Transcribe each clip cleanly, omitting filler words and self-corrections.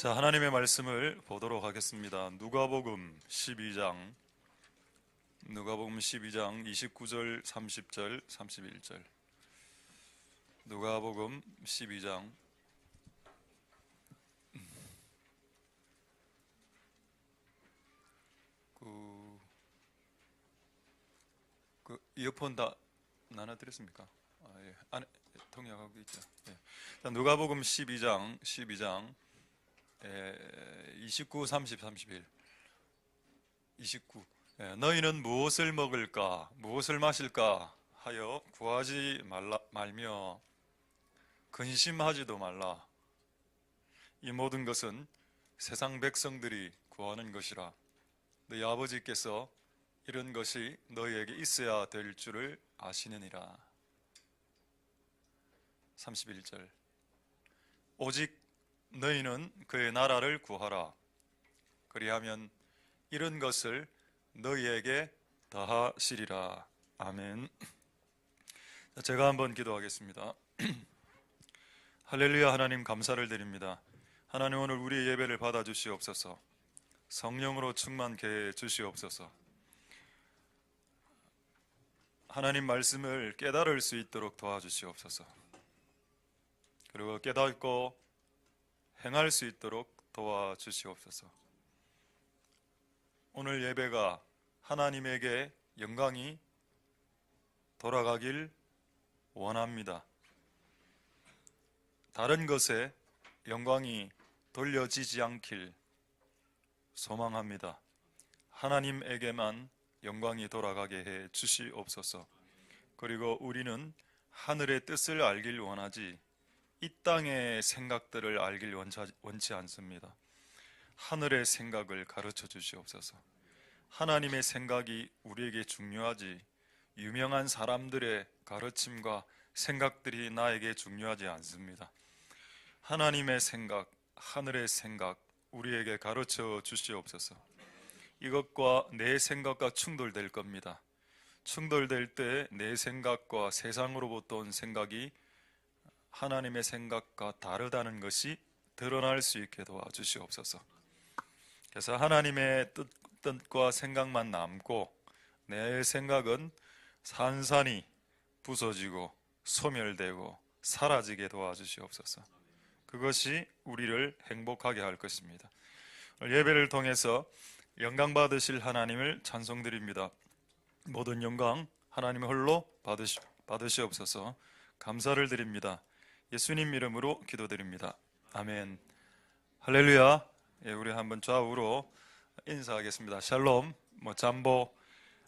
자, 하나님의 말씀을 보도록 하겠습니다. 누가복음 12장 29절, 30절, 31절. 누가복음 12장 그 이어폰 다 나눠드렸습니까? 예. 안에 통역하고 있죠. 예. 자, 누가복음 12장 29, 30, 31. 29. 너희는 무엇을 먹을까, 무엇을 마실까 하여 구하지 말며 근심하지도 말라. 이 모든 것은 세상 백성들이 구하는 것이라. 너희 아버지께서 이런 것이 너희에게 있어야 될 줄을 아시느니라. 31절. 오직 너희는 그의 나라를 구하라. 그리하면 이런 것을 너희에게 더하시리라. 아멘. 제가 한번 기도하겠습니다. 할렐루야. 하나님 감사를 드립니다. 하나님, 오늘 우리의 예배를 받아주시옵소서. 성령으로 충만케 해 주시옵소서. 하나님 말씀을 깨달을 수 있도록 도와주시옵소서. 그리고 깨닫고 행할 수 있도록 도와주시옵소서. 오늘 예배가 하나님에게 영광이 돌아가길 원합니다. 다른 것에 영광이 돌려지지 않길 소망합니다. 하나님에게만 영광이 돌아가게 해 주시옵소서. 그리고 우리는 하늘의 뜻을 알길 원하지 이 땅의 생각들을 알길 원치 않습니다. 하늘의 생각을 가르쳐 주시옵소서. 하나님의 생각이 우리에게 중요하지 유명한 사람들의 가르침과 생각들이 나에게 중요하지 않습니다. 하나님의 생각, 하늘의 생각 우리에게 가르쳐 주시옵소서. 이것과 내 생각과 충돌될 겁니다. 충돌될 때 내 생각과 세상으로부터 온 생각이 하나님의 생각과 다르다는 것이 드러날 수 있게 도와주시옵소서. 그래서 하나님의 뜻과 생각만 남고 내 생각은 산산이 부서지고 소멸되고 사라지게 도와주시옵소서. 그것이 우리를 행복하게 할 것입니다. 예배를 통해서 영광 받으실 하나님을 찬송드립니다. 모든 영광 하나님 홀로 받으시옵소서. 감사를 드립니다. 예수님 이름으로 기도드립니다. 아멘. 할렐루야. 우리 한번 좌우로 인사하겠습니다. 샬롬, 잠보,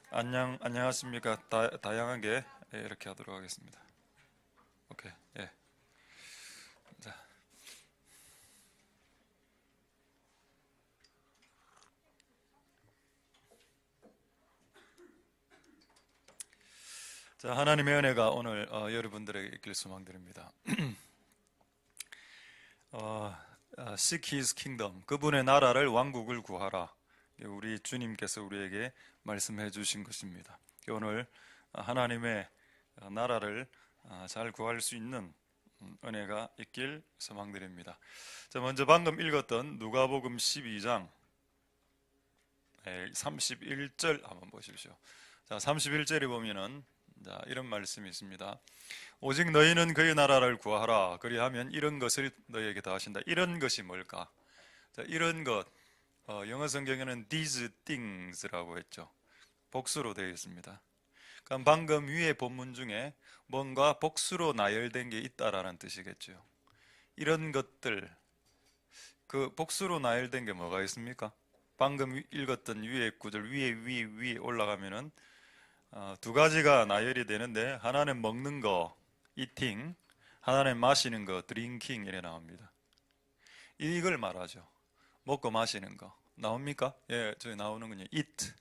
안녕하십니까. 다양하게 이렇게 하도록 하겠습니다. 오케이. 예. 자, 하나님의 은혜가 오늘 여러분들에게 있길 소망드립니다. Seek His Kingdom, 그분의 나라를, 왕국을 구하라. 우리 주님께서 우리에게 말씀해 주신 것입니다. 오늘 하나님의 나라를 잘 구할 수 있는 은혜가 있길 소망드립니다. 자, 먼저 방금 읽었던 누가복음 12장 31절 한번 보십시오. 자, 31절에 보면은 이런 말씀이 있습니다. 오직 너희는 그의 나라를 구하라. 그리하면 이런 것을 너희에게 더하신다. 이런 것이 뭘까? 자, 이런 것, 영어 성경에는 these things라고 했죠. 복수로 되어 있습니다. 그럼 방금 위의 본문 중에 뭔가 복수로 나열된 게 있다라는 뜻이겠죠. 이런 것들, 그 복수로 나열된 게 뭐가 있습니까? 방금 읽었던 위의 구절 위에 올라가면은 두 가지가 나열이 되는데, 하나는 먹는 거 eating, 하나는 마시는 거 drinking 이래 나옵니다. 이걸 말하죠. 먹고 마시는 거 나옵니까? 예, 저기 나오는군요. eat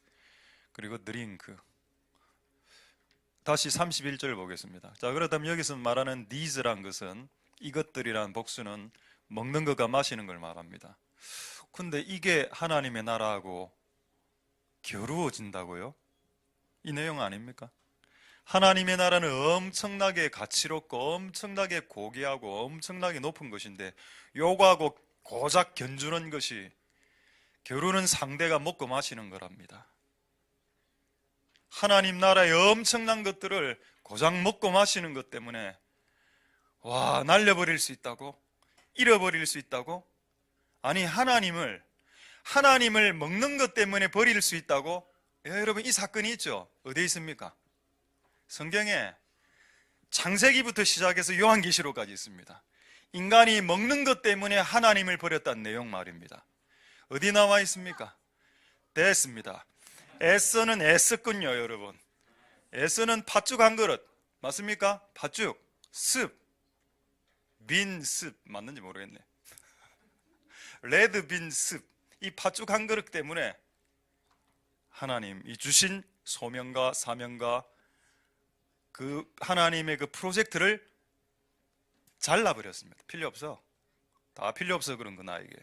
그리고 drink. 다시 31절 보겠습니다. 자, 그렇다면 여기서 말하는 these란 것은, 이것들이란 복수는 먹는 것과 마시는 걸 말합니다. 근데 이게 하나님의 나라하고 겨루어진다고요? 이 내용 아닙니까? 하나님의 나라는 엄청나게 가치롭고 엄청나게 고귀하고 엄청나게 높은 것인데, 요거하고 고작 견주는 것이 겨루는 상대가 먹고 마시는 거랍니다. 하나님 나라의 엄청난 것들을 고작 먹고 마시는 것 때문에 날려버릴 수 있다고? 잃어버릴 수 있다고? 아니 하나님을 먹는 것 때문에 버릴 수 있다고? 여러분 이 사건이 있죠? 어디에 있습니까? 성경에 창세기부터 시작해서 요한계시록까지 있습니다. 인간이 먹는 것 때문에 하나님을 버렸다는 내용 말입니다. 어디 나와 있습니까? 됐습니다. 에서는 애썼군요 여러분. 에서는 팥죽 한 그릇 맞습니까? 팥죽, 습, 빈 습 맞는지 모르겠네. 레드 빈 습, 이 팥죽 한 그릇 때문에 하나님이 주신 소명과 사명과 그 하나님의 그 프로젝트를 잘라버렸습니다. 필요 없어. 다 필요 없어 그런 거 나에게.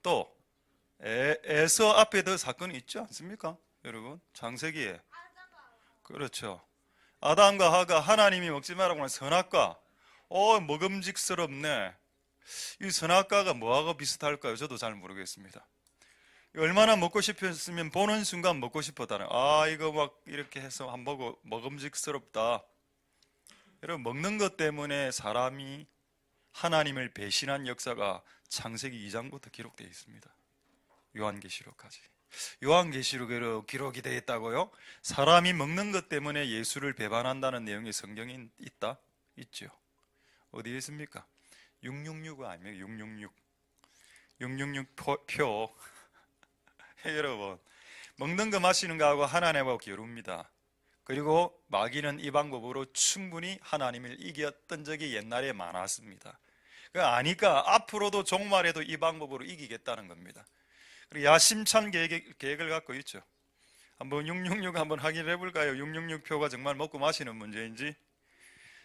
또 에서 앞에도 사건이 있지 않습니까? 여러분 창세기에 그렇죠. 아담과 하가 하나님이 먹지 말라고 하는 선악과 먹음직스럽네. 이 선악과가 뭐하고 비슷할까요? 저도 잘 모르겠습니다. 얼마나 먹고 싶었으면 보는 순간 먹고 싶었다는 이거 막 이렇게 해서 한 보고 먹음직스럽다. 여러분 먹는 것 때문에 사람이 하나님을 배신한 역사가 창세기 2장부터 기록되어 있습니다. 요한계시록까지. 요한계시록으로 기록이 되어 있다고요? 사람이 먹는 것 때문에 예수를 배반한다는 내용이 성경에 있다? 있죠. 어디에 있습니까? 666 아니에요? 666 표 여러분 먹는 거 마시는 거하고 하나님하고 겨룹니다. 그리고 마귀는 이 방법으로 충분히 하나님을 이겼던 적이 옛날에 많았습니다. 아니까 앞으로도 종말에도 이 방법으로 이기겠다는 겁니다. 그리고 야심찬 계획을 갖고 있죠. 한번 666 한번 확인해 볼까요? 666 표가 정말 먹고 마시는 문제인지.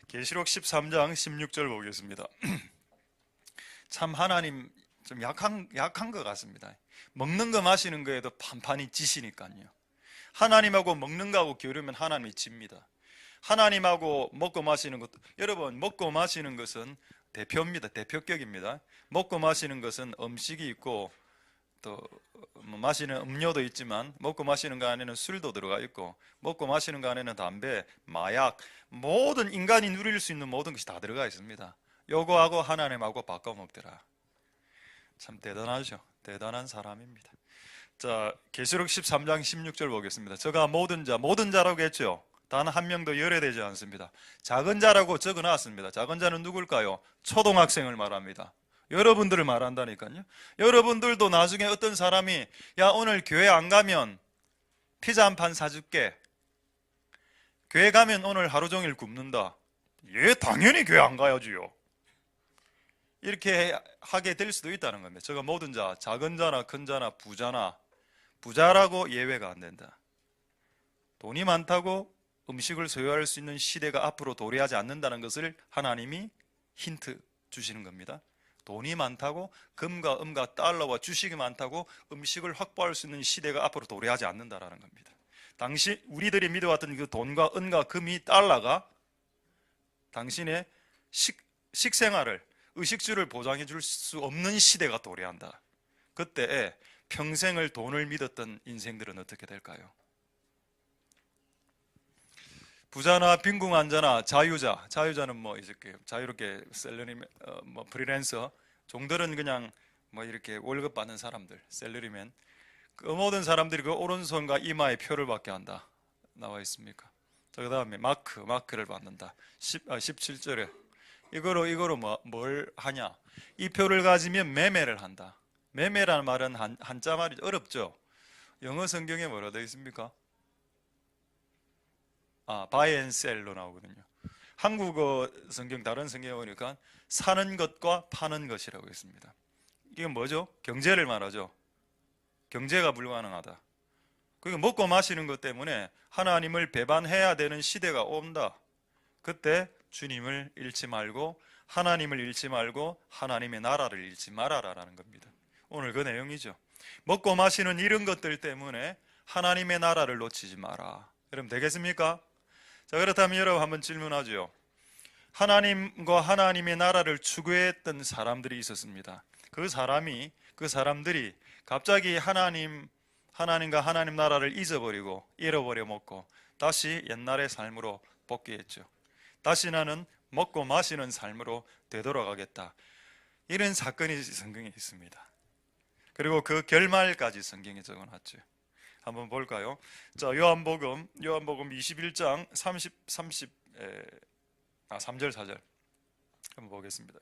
계시록 13장 16절 보겠습니다. 참 하나님 좀 약한 것 같습니다. 먹는 거 마시는 거에도 판판이 지시니까요. 하나님하고 먹는 거하고 겨루면 하나님이 집니다. 하나님하고 먹고 마시는 것도, 여러분 먹고 마시는 것은 대표입니다. 대표격입니다. 먹고 마시는 것은 음식이 있고 또 마시는 음료도 있지만 먹고 마시는 거 안에는 술도 들어가 있고 먹고 마시는 거 안에는 담배, 마약, 모든 인간이 누릴 수 있는 모든 것이 다 들어가 있습니다. 요거하고 하나님하고 바꿔 먹더라. 참 대단하죠. 대단한 사람입니다. 자, 계시록 13장 16절 보겠습니다. 저가 모든 자라고 했죠. 단 한 명도 열애되지 않습니다. 작은 자라고 적어놨습니다. 작은 자는 누굴까요? 초등학생을 말합니다. 여러분들을 말한다니까요. 여러분들도 나중에 어떤 사람이 오늘 교회 안 가면 피자 한 판 사줄게. 교회 가면 오늘 하루 종일 굶는다. 당연히 교회 안 가야지요. 이렇게 하게 될 수도 있다는 겁니다. 저가 모든 자, 작은 자나 큰 자나 부자라고 예외가 안 된다. 돈이 많다고 음식을 소유할 수 있는 시대가 앞으로 도래하지 않는다는 것을 하나님이 힌트 주시는 겁니다. 돈이 많다고 금과 음과 달러와 주식이 많다고 음식을 확보할 수 있는 시대가 앞으로 도래하지 않는다라는 겁니다. 당시 우리들이 믿어왔던 그 돈과 은과 금이 달러가 당신의 식생활을 의식주를 보장해 줄 수 없는 시대가 도래한다. 그때 평생을 돈을 믿었던 인생들은 어떻게 될까요? 부자나 빈궁한 자나 자유자는 이렇게 자유롭게 셀러리맨, 프리랜서, 종들은 그냥 이렇게 월급 받는 사람들, 셀러리맨. 그 모든 사람들이 그 오른손과 이마에 표를 받게 한다. 나와 있습니까? 그 다음에 마크를 받는다. 17절에 이거로 뭘 하냐? 이 표를 가지면 매매를 한다. 매매라는 말은 한자 말이 어렵죠. 영어 성경에 뭐라 되어 있습니까? buy and sell로 나오거든요. 한국어 성경 다른 성경에 보니까 사는 것과 파는 것이라고 했습니다. 이게 뭐죠? 경제를 말하죠. 경제가 불가능하다. 그러니까 먹고 마시는 것 때문에 하나님을 배반해야 되는 시대가 온다. 그때 주님을 잃지 말고 하나님을 잃지 말고 하나님의 나라를 잃지 말아라라는 겁니다. 오늘 그 내용이죠. 먹고 마시는 이런 것들 때문에 하나님의 나라를 놓치지 마라. 여러분 되겠습니까? 자, 그렇다면 여러분 한번 질문하죠. 하나님과 하나님의 나라를 추구했던 사람들이 있었습니다. 그 사람들이 갑자기 하나님과 하나님 나라를 잃어버려 먹고 다시 옛날의 삶으로 복귀했죠. 다시 나는 먹고 마시는 삶으로 되돌아가겠다. 이런 사건이 성경에 있습니다. 그리고 그 결말까지 성경에 적어놨죠. 한번 볼까요? 자, 요한복음 21장 3절 4절 한번 보겠습니다.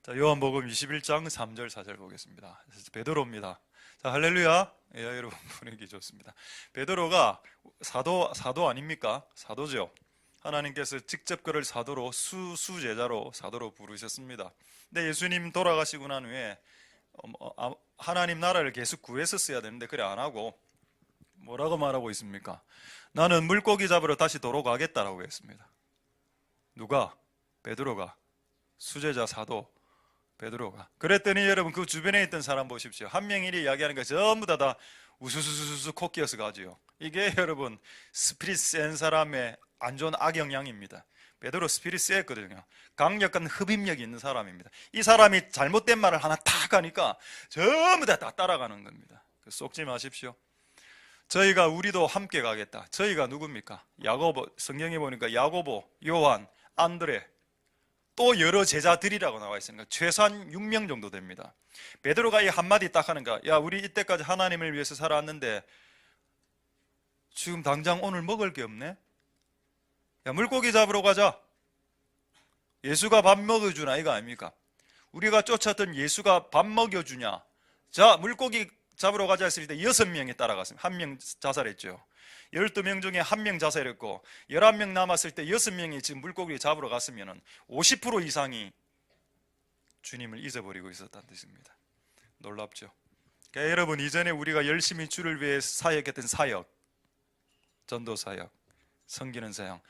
자, 요한복음 21장 3절 4절 보겠습니다. 베드로입니다. 자, 할렐루야. 예, 여러분 분위기 좋습니다. 베드로가 사도 아닙니까? 사도죠. 하나님께서 직접 그를 사도로 수제자로 사도로 부르셨습니다. 근데 예수님 돌아가시고 난 후에 하나님 나라를 계속 구했었어야 되는데 그래 안 하고 뭐라고 말하고 있습니까? 나는 물고기 잡으러 다시 도로 가겠다라고 했습니다. 누가? 베드로가. 수제자 사도 베드로가. 그랬더니 여러분 그 주변에 있던 사람 보십시오. 한 명이 이야기하는 거 전부 다 우수수수수 코끼어서 가지요. 이게 여러분 스피릿 센 사람의 안 좋은 악영향입니다. 베드로 스피릿 셌거든요. 강력한 흡입력이 있는 사람입니다. 이 사람이 잘못된 말을 하나 탁 하니까 전부 다 따라가는 겁니다. 속지 마십시오. 우리도 함께 가겠다. 저희가 누굽니까? 야고보, 성경에 보니까 야고보, 요한, 안드레, 또 여러 제자들이라고 나와 있으니까 최소한 6명 정도 됩니다. 베드로가 이 한마디 딱 하는가? 야, 우리 이때까지 하나님을 위해서 살아왔는데 지금 당장 오늘 먹을 게 없네? 야, 물고기 잡으러 가자. 예수가 밥 먹여주나 이거 아닙니까? 우리가 쫓았던 예수가 밥 먹여주냐? 자, 물고기 잡으러 가자 했을 때 6명이 따라갔습니다. 1명 자살했죠. 12명 중에 1명 자살했고 11명 남았을 때 6명이 지금 물고기 잡으러 갔으면 50% 이상이 주님을 잊어버리고 있었다는 뜻입니다. 놀랍죠? 그러니까 여러분, 이전에 우리가 열심히 주를 위해 사역했던 사역, 전도사역, 섬기는 사역,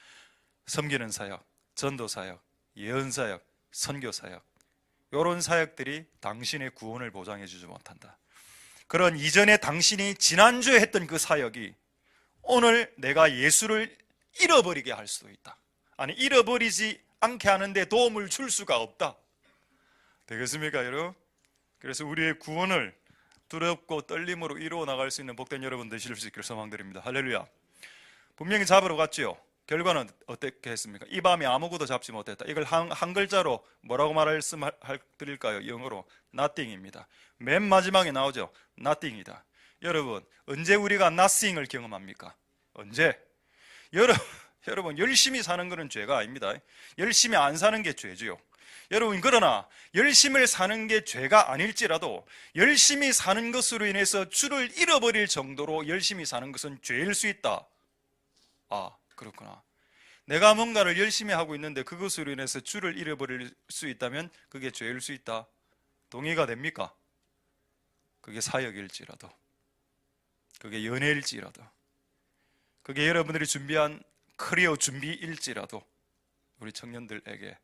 전도사역, 예언사역, 선교사역, 이런 사역들이 당신의 구원을 보장해 주지 못한다. 그런 이전에 당신이 지난주에 했던 그 사역이 오늘 내가 예수를 잃어버리게 할 수도 있다. 아니, 잃어버리지 않게 하는데 도움을 줄 수가 없다. 되겠습니까, 여러분? 그래서 우리의 구원을 두렵고 떨림으로 이루어 나갈 수 있는 복된 여러분 되실 수 있기를 소망드립니다. 할렐루야. 분명히 잡으러 갔지요. 결과는 어떻게 했습니까? 이 밤에 아무것도 잡지 못했다. 이걸 한 글자로 뭐라고 드릴까요? 영어로 nothing입니다. 맨 마지막에 나오죠. nothing이다. 여러분, 언제 우리가 nothing을 경험합니까? 언제? 여러분, 열심히 사는 것은 죄가 아닙니다. 열심히 안 사는 게 죄지요. 여러분, 그러나 열심히 사는 게 죄가 아닐지라도 열심히 사는 것으로 인해서 주를 잃어버릴 정도로 열심히 사는 것은 죄일 수 있다. 아, 그렇구나. 내가 뭔가를 열심히 하고 있는데 그것으로 인해서 주를 잃어버릴 수 있다면 그게 죄일 수 있다. 동의가 됩니까? 그게 사역일지라도, 그게 연애일지라도, 그게 여러분들이 준비한 커리어 준비일지라도 우리 청년들에게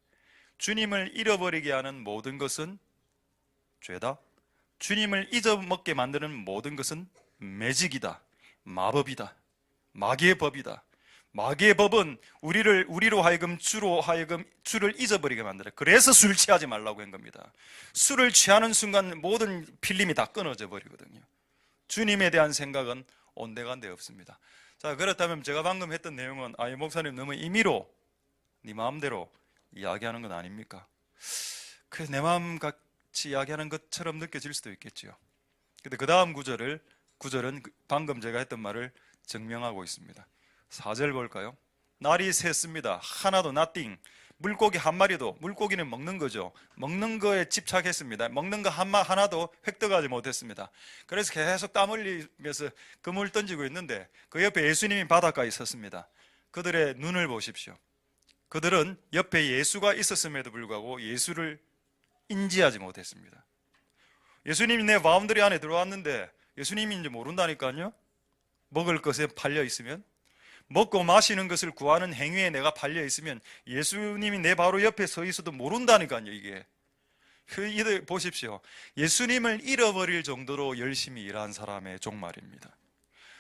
주님을 잃어버리게 하는 모든 것은 죄다. 주님을 잊어먹게 만드는 모든 것은 매직이다, 마법이다, 마귀의 법이다. 마귀의 법은 우리로 하여금 주를 잊어버리게 만들어요. 그래서 술 취하지 말라고 한 겁니다. 술을 취하는 순간 모든 필름이 다 끊어져 버리거든요. 주님에 대한 생각은 온데간데 없습니다. 자, 그렇다면 제가 방금 했던 내용은 이 목사님 너무 임의로 네 마음대로 이야기하는 건 아닙니까? 그래서 내 마음 같이 이야기하는 것처럼 느껴질 수도 있겠죠. 근데 그 다음 구절은 방금 제가 했던 말을 증명하고 있습니다. 4절 볼까요? 날이 샜습니다. 하나도 nothing. 물고기 한 마리도, 물고기는 먹는 거죠. 먹는 거에 집착했습니다. 먹는 거 하나도 획득하지 못했습니다. 그래서 계속 땀 흘리면서 그물 던지고 있는데 그 옆에 예수님이 바닷가에 있었습니다. 그들의 눈을 보십시오. 그들은 옆에 예수가 있었음에도 불구하고 예수를 인지하지 못했습니다. 예수님이 내 마음들이 안에 들어왔는데 예수님인지 모른다니까요. 먹을 것에 팔려 있으면, 먹고 마시는 것을 구하는 행위에 내가 팔려 있으면 예수님이 내 바로 옆에 서 있어도 모른다니까요. 이게 이들 보십시오. 예수님을 잃어버릴 정도로 열심히 일한 사람의 종말입니다.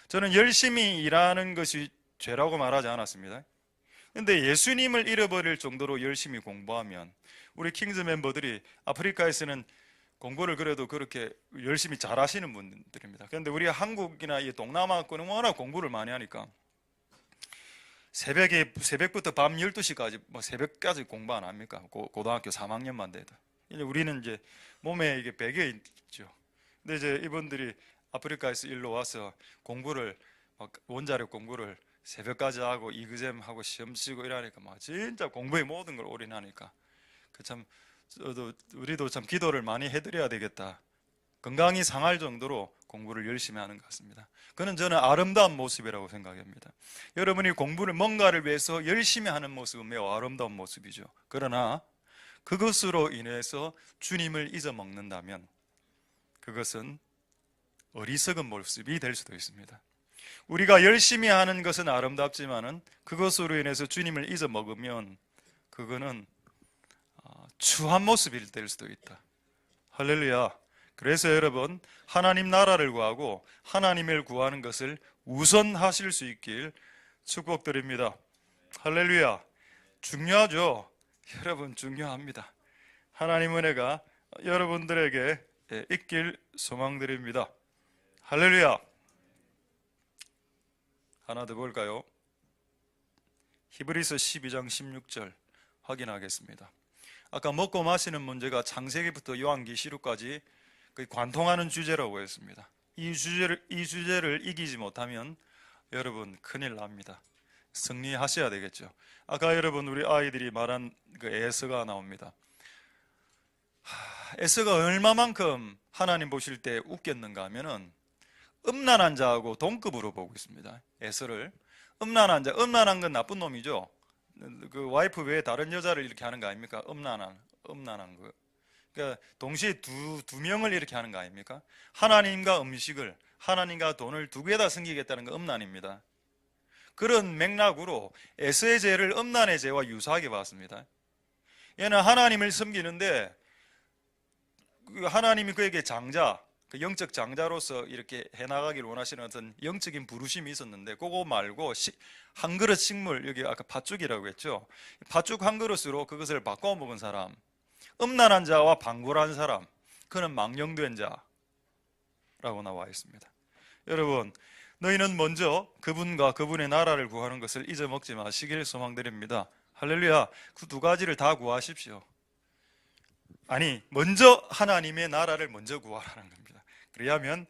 저는 열심히 일하는 것이 죄라고 말하지 않았습니다. 근데 예수님을 잃어버릴 정도로 열심히 공부하면, 우리 킹즈 멤버들이 아프리카에서는 공부를 그래도 그렇게 열심히 잘하시는 분들입니다. 그런데 우리 한국이나 이 동남아권은 워낙 공부를 많이 하니까 새벽부터 밤 12시까지 뭐 새벽까지 공부 안 합니까? 고등학교 3학년만 돼도. 이제 우리는 이제 몸에 이게 배겨 있죠. 근데 이제 이분들이 아프리카에서 일로 와서 공부를 막 원자력 공부를 새벽까지 하고 이그잼 하고 시험 치고 이러니까 막 진짜 공부에 모든 걸 올인하니까 참 우리도 참 기도를 많이 해드려야 되겠다. 건강이 상할 정도로 공부를 열심히 하는 것 같습니다. 그는 저는 아름다운 모습이라고 생각합니다. 여러분이 공부를 뭔가를 위해서 열심히 하는 모습은 매우 아름다운 모습이죠. 그러나 그것으로 인해서 주님을 잊어먹는다면 그것은 어리석은 모습이 될 수도 있습니다. 우리가 열심히 하는 것은 아름답지만은 그것으로 인해서 주님을 잊어먹으면 그거는 추한 모습이 될 수도 있다. 할렐루야. 그래서 여러분, 하나님 나라를 구하고 하나님을 구하는 것을 우선하실 수 있길 축복드립니다. 할렐루야. 중요하죠. 여러분, 중요합니다. 하나님 은혜가 여러분들에게 있길 소망드립니다. 할렐루야. 하나 더 볼까요? 히브리서 12장 16절 확인하겠습니다. 아까 먹고 마시는 문제가 창세기부터 요한계시록까지 관통하는 주제라고 했습니다. 이 주제를 이기지 못하면 여러분 큰일 납니다. 승리하셔야 되겠죠. 아까 여러분 우리 아이들이 말한 그 에서가 나옵니다. 에서가 얼마만큼 하나님 보실 때 웃겼는가 하면은 음란한 자하고 동급으로 보고 있습니다. 에서를 음란한 자, 음란한 건 나쁜 놈이죠. 그 와이프 외에 다른 여자를 이렇게 하는 거 아닙니까? 음란한 거. 그러니까 동시에 두 명을 이렇게 하는 거 아닙니까? 하나님과 음식을, 하나님과 돈을 두 개 다 섬기겠다는 거 음란입니다. 그런 맥락으로 에서의 죄를 음란의 죄와 유사하게 봤습니다. 얘는 하나님을 섬기는데 하나님이 그에게 장자, 그 영적 장자로서 이렇게 해나가기를 원하시는 어떤 영적인 부르심이 있었는데 그거 말고 한 그릇 식물, 여기 아까 팥죽이라고 했죠. 팥죽 한 그릇으로 그것을 바꿔 먹은 사람, 음란한 자와 방굴한 사람, 그는 망령된 자라고 나와 있습니다. 여러분, 너희는 먼저 그분과 그분의 나라를 구하는 것을 잊어먹지 마시길 소망드립니다. 할렐루야. 그 두 가지를 다 구하십시오. 아니, 먼저 하나님의 나라를 먼저 구하라는 겁니다. 그래야면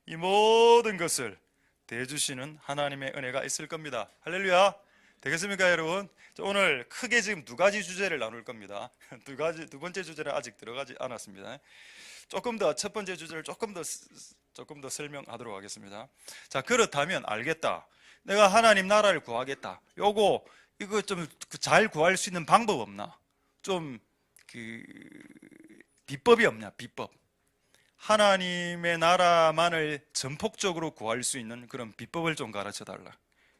이 모든 것을 대주시는 하나님의 은혜가 있을 겁니다. 할렐루야. 되겠습니까, 여러분? 오늘 크게 지금 두 가지 주제를 나눌 겁니다. 두 번째 주제는 아직 들어가지 않았습니다. 조금 더 첫 번째 주제를 조금 더 설명하도록 하겠습니다. 자, 그렇다면 알겠다. 내가 하나님 나라를 구하겠다. 이거 좀 잘 구할 수 있는 방법 없나? 좀 비법이 없냐? 비법. 하나님의 나라만을 전폭적으로 구할 수 있는 그런 비법을 좀 가르쳐 달라.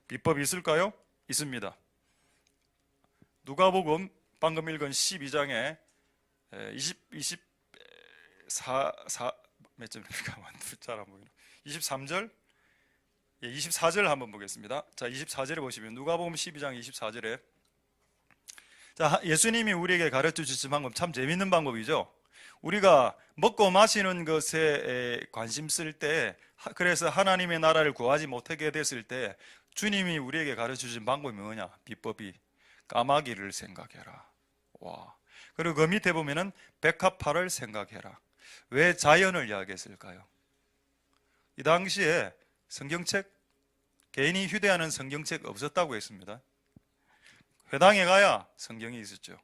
비법이 있을까요? 있습니다. 누가복음 방금 읽은 12장에 몇 절입니까? 잘 안 보이나? 23절? 24절 한번 보겠습니다. 자, 24절에 보시면 누가복음 12장 24절에 자, 예수님이 우리에게 가르쳐 주신 방법 참 재밌는 방법이죠. 우리가 먹고 마시는 것에 관심 쓸 때, 그래서 하나님의 나라를 구하지 못하게 됐을 때 주님이 우리에게 가르쳐 주신 방법이 뭐냐? 비법이 까마귀를 생각해라. 와. 그리고 그 밑에 보면은 백합화를 생각해라. 왜 자연을 이야기했을까요? 이 당시에 성경책, 개인이 휴대하는 성경책 없었다고 했습니다. 회당에 가야 성경이 있었죠.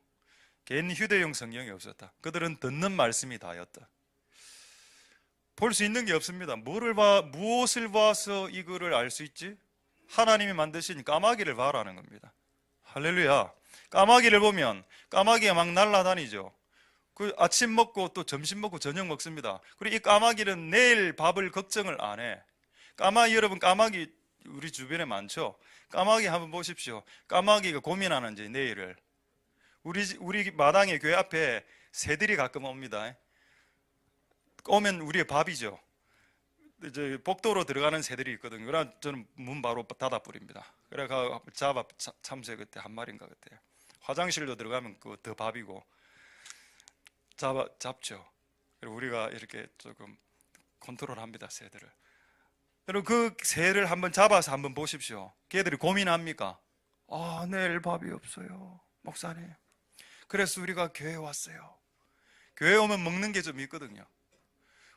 개인 휴대용 성경이 없었다. 그들은 듣는 말씀이 다였다. 볼 수 있는 게 없습니다. 무엇을 봐서 이거를 알 수 있지? 하나님이 만드신 까마귀를 봐라는 겁니다. 할렐루야. 까마귀를 보면 까마귀가 막 날아다니죠. 그 아침 먹고 또 점심 먹고 저녁 먹습니다. 그리고 이 까마귀는 내일 밥을 걱정을 안 해. 여러분 까마귀 우리 주변에 많죠. 까마귀 한번 보십시오. 까마귀가 고민하는지 내일을. 우리 마당에 교회 앞에 새들이 가끔 옵니다. 오면 우리의 밥이죠. 이제 복도로 들어가는 새들이 있거든요. 그래 저는 문 바로 닫아 버립니다. 그래 가 참새 그때 한 마리인가 그때 화장실도 들어가면 그 더 밥이고 잡죠. 그리고 우리가 이렇게 조금 컨트롤합니다, 새들을. 여러분 그 새를 한번 잡아서 한번 보십시오. 걔들이 고민합니까? 아, 내일 밥이 없어요, 목사님. 그래서 우리가 교회 왔어요. 교회 오면 먹는 게 좀 있거든요.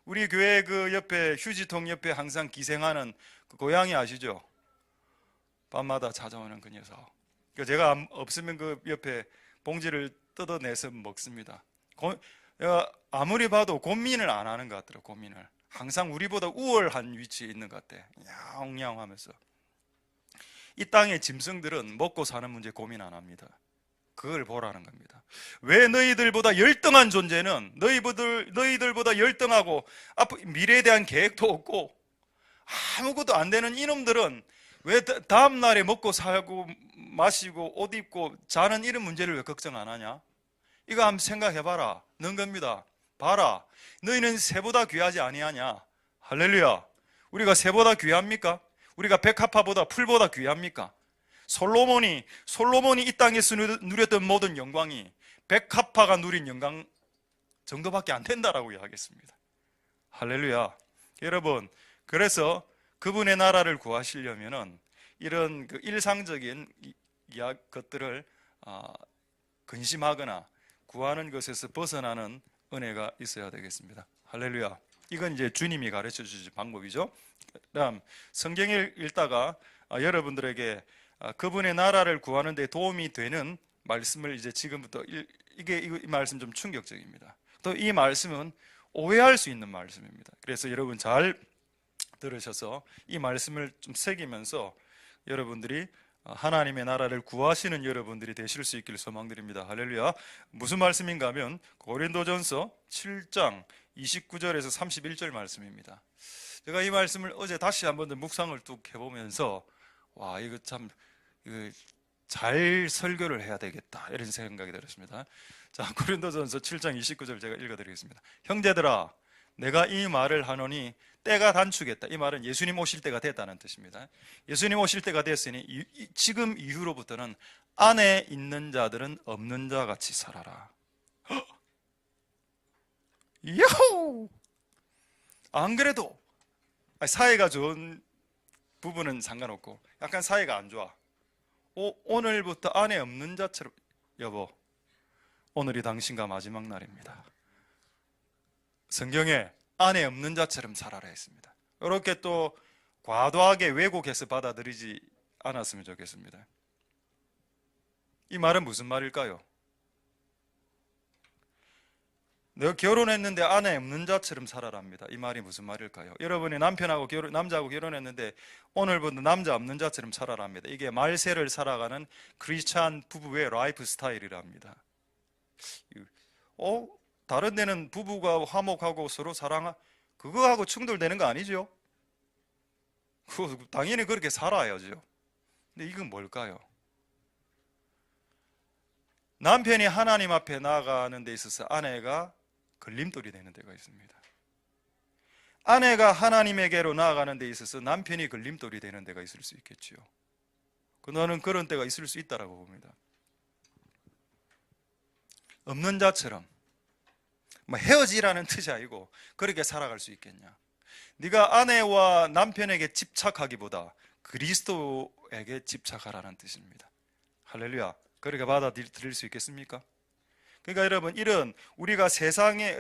우리 교회 그 옆에 휴지통 옆에 항상 기생하는 그 고양이 아시죠? 밤마다 찾아오는 그 녀석. 제가 없으면 그 옆에 봉지를 뜯어내서 먹습니다. 아무리 봐도 고민을 안 하는 것 같더라고요. 고민을 항상 우리보다 우월한 위치에 있는 것 같아. 야옹야옹 하면서. 이 땅의 짐승들은 먹고 사는 문제 고민 안 합니다. 그걸 보라는 겁니다. 왜 너희들보다 열등한 존재는 너희들보다 열등하고 미래에 대한 계획도 없고 아무것도 안 되는 이놈들은 왜 다음 날에 먹고 살고 마시고 옷 입고 자는 이런 문제를 왜 걱정 안 하냐? 이거 한번 생각해봐라. 는 겁니다. 봐라, 너희는 새보다 귀하지 아니하냐? 할렐루야. 우리가 새보다 귀합니까? 우리가 백합화보다 풀보다 귀합니까? 솔로몬이 이 땅에서 누렸던 모든 영광이 백합화가 누린 영광 정도밖에 안 된다라고 이야기했습니다. 할렐루야. 여러분, 그래서 그분의 나라를 구하시려면은 이런 그 일상적인 것들을 근심하거나 구하는 것에서 벗어나는 은혜가 있어야 되겠습니다. 할렐루야. 이건 이제 주님이 가르쳐 주신 방법이죠. 그다음 성경을 읽다가 여러분들에게 그분의 나라를 구하는 데 도움이 되는 말씀을 이제 지금부터 이 말씀 좀 충격적입니다. 또 이 말씀은 오해할 수 있는 말씀입니다. 그래서 여러분 잘 들으셔서 이 말씀을 좀 새기면서 여러분들이 하나님의 나라를 구하시는 여러분들이 되실 수 있기를 소망드립니다. 할렐루야. 무슨 말씀인가 하면 고린도전서 7장 29절에서 31절 말씀입니다. 제가 이 말씀을 어제 다시 한번 더 묵상을 뚝 해보면서 와, 이거 참 잘 설교를 해야 되겠다 이런 생각이 들었습니다. 자, 고린도전서 7장 29절 제가 읽어드리겠습니다. 형제들아, 내가 이 말을 하노니 때가 단축했다. 이 말은 예수님 오실 때가 됐다는 뜻입니다. 예수님 오실 때가 됐으니 지금 이후로부터는 안에 있는 자들은 없는 자 같이 살아라. 야호! 안 그래도 사이가 좋은 부분은 상관없고 약간 사이가 안 좋아. 오늘부터 안에 없는 자처럼, 여보, 오늘이 당신과 마지막 날입니다. 성경에 안에 없는 자처럼 살아라 했습니다. 이렇게 또 과도하게 왜곡해서 받아들이지 않았으면 좋겠습니다. 이 말은 무슨 말일까요? 내가 결혼했는데 안에 없는 자처럼 살아랍니다. 이 말이 무슨 말일까요? 여러분이 남자하고 결혼했는데 오늘부터 남자 없는 자처럼 살아랍니다. 이게 말세를 살아가는 크리스찬 부부의 라이프 스타일이랍니다. 다른 데는 부부가 화목하고 서로 그거하고 충돌되는 거 아니죠? 당연히 그렇게 살아야죠. 근데 이건 뭘까요? 남편이 하나님 앞에 나아가는 데 있어서 아내가 걸림돌이 되는 데가 있습니다. 아내가 하나님에게로 나아가는 데 있어서 남편이 걸림돌이 되는 데가 있을 수 있겠지요. 너는 그런 때가 있을 수 있다라고 봅니다. 없는 자처럼 헤어지라는 뜻이 아니고 그렇게 살아갈 수 있겠냐? 네가 아내와 남편에게 집착하기보다 그리스도에게 집착하라는 뜻입니다. 할렐루야. 그렇게 받아들일 수 있겠습니까? 그러니까 여러분, 이런 우리가 세상의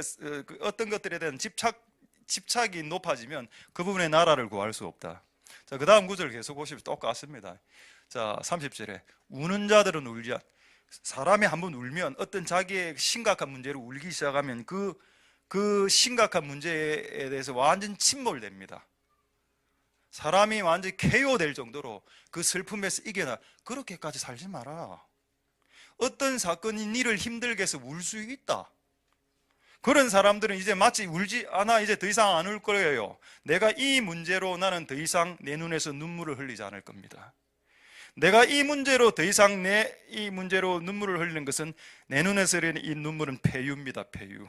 어떤 것들에 대한 집착이 높아지면 그 부분의 나라를 구할 수 없다. 자, 그 다음 구절 계속 보시면 똑같습니다. 자, 30절에 우는 자들은 울지 않. 사람이 한번 울면 어떤 자기의 심각한 문제를 울기 시작하면 그 심각한 문제에 대해서 완전 침몰됩니다. 사람이 완전히 KO 될 정도로 그 슬픔에서 이겨나. 그렇게까지 살지 마라. 어떤 사건이 니를 힘들게 해서 울 수 있다. 그런 사람들은 이제 마치 울지 않아, 이제 더 이상 안 울 거예요. 내가 이 문제로 나는 더 이상 내 눈에서 눈물을 흘리지 않을 겁니다. 내가 이 문제로 더 이상 이 문제로 눈물을 흘리는 것은 내 눈에서 흐르는 이 눈물은 폐유입니다. 폐유.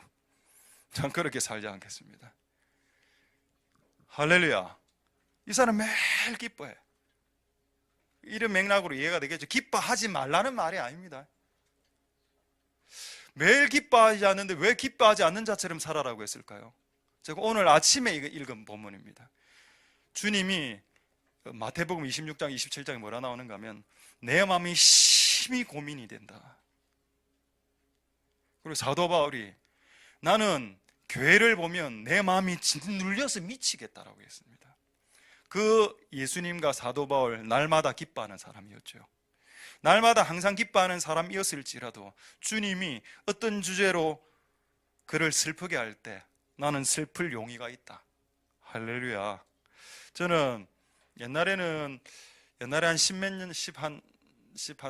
전 그렇게 살지 않겠습니다. 할렐루야. 이 사람 매일 기뻐해. 이런 맥락으로 이해가 되겠죠. 기뻐하지 말라는 말이 아닙니다. 매일 기뻐하지 않는데 왜 기뻐하지 않는 자처럼 살아라고 했을까요? 제가 오늘 아침에 읽은 본문입니다. 주님이 마태복음 26장 27장에 뭐라 나오는가 하면 내 마음이 심히 고민이 된다. 그리고 사도 바울이 나는 교회를 보면 내 마음이 짓눌려서 미치겠다라고 했습니다. 그 예수님과 사도 바울 날마다 기뻐하는 사람이었죠. 날마다 항상 기뻐하는 사람이었을지라도 주님이 어떤 주제로 그를 슬프게 할 때 나는 슬플 용의가 있다. 할렐루야. 저는 옛날에 한 십몇 년, 한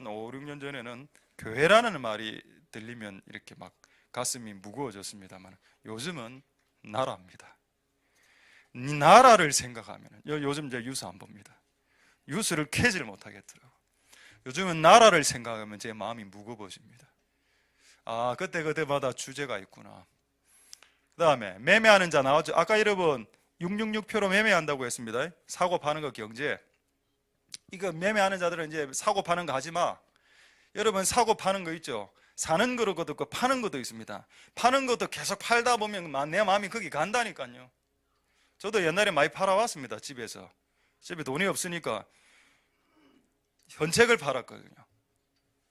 5, 6년 전에는 교회라는 말이 들리면 이렇게 막 가슴이 무거워졌습니다만 요즘은 나라입니다. 이 나라를 생각하면 요즘 제 뉴스 안 봅니다. 뉴스를 캐지를 못하겠더라고요. 요즘은 나라를 생각하면 제 마음이 무거워집니다. 아, 그때마다 주제가 있구나. 그 다음에 매매하는 자 나왔죠. 아까 여러분 666표로 매매한다고 했습니다. 사고 파는 거 경제. 이거 매매하는 자들은 이제 사고 파는 거 하지 마. 여러분 사고 파는 거 있죠. 사는 것도 있고 파는 것도 있습니다. 파는 것도 계속 팔다 보면 내 마음이 거기 간다니까요. 저도 옛날에 많이 팔아왔습니다. 집에 돈이 없으니까 헌책을 팔았거든요.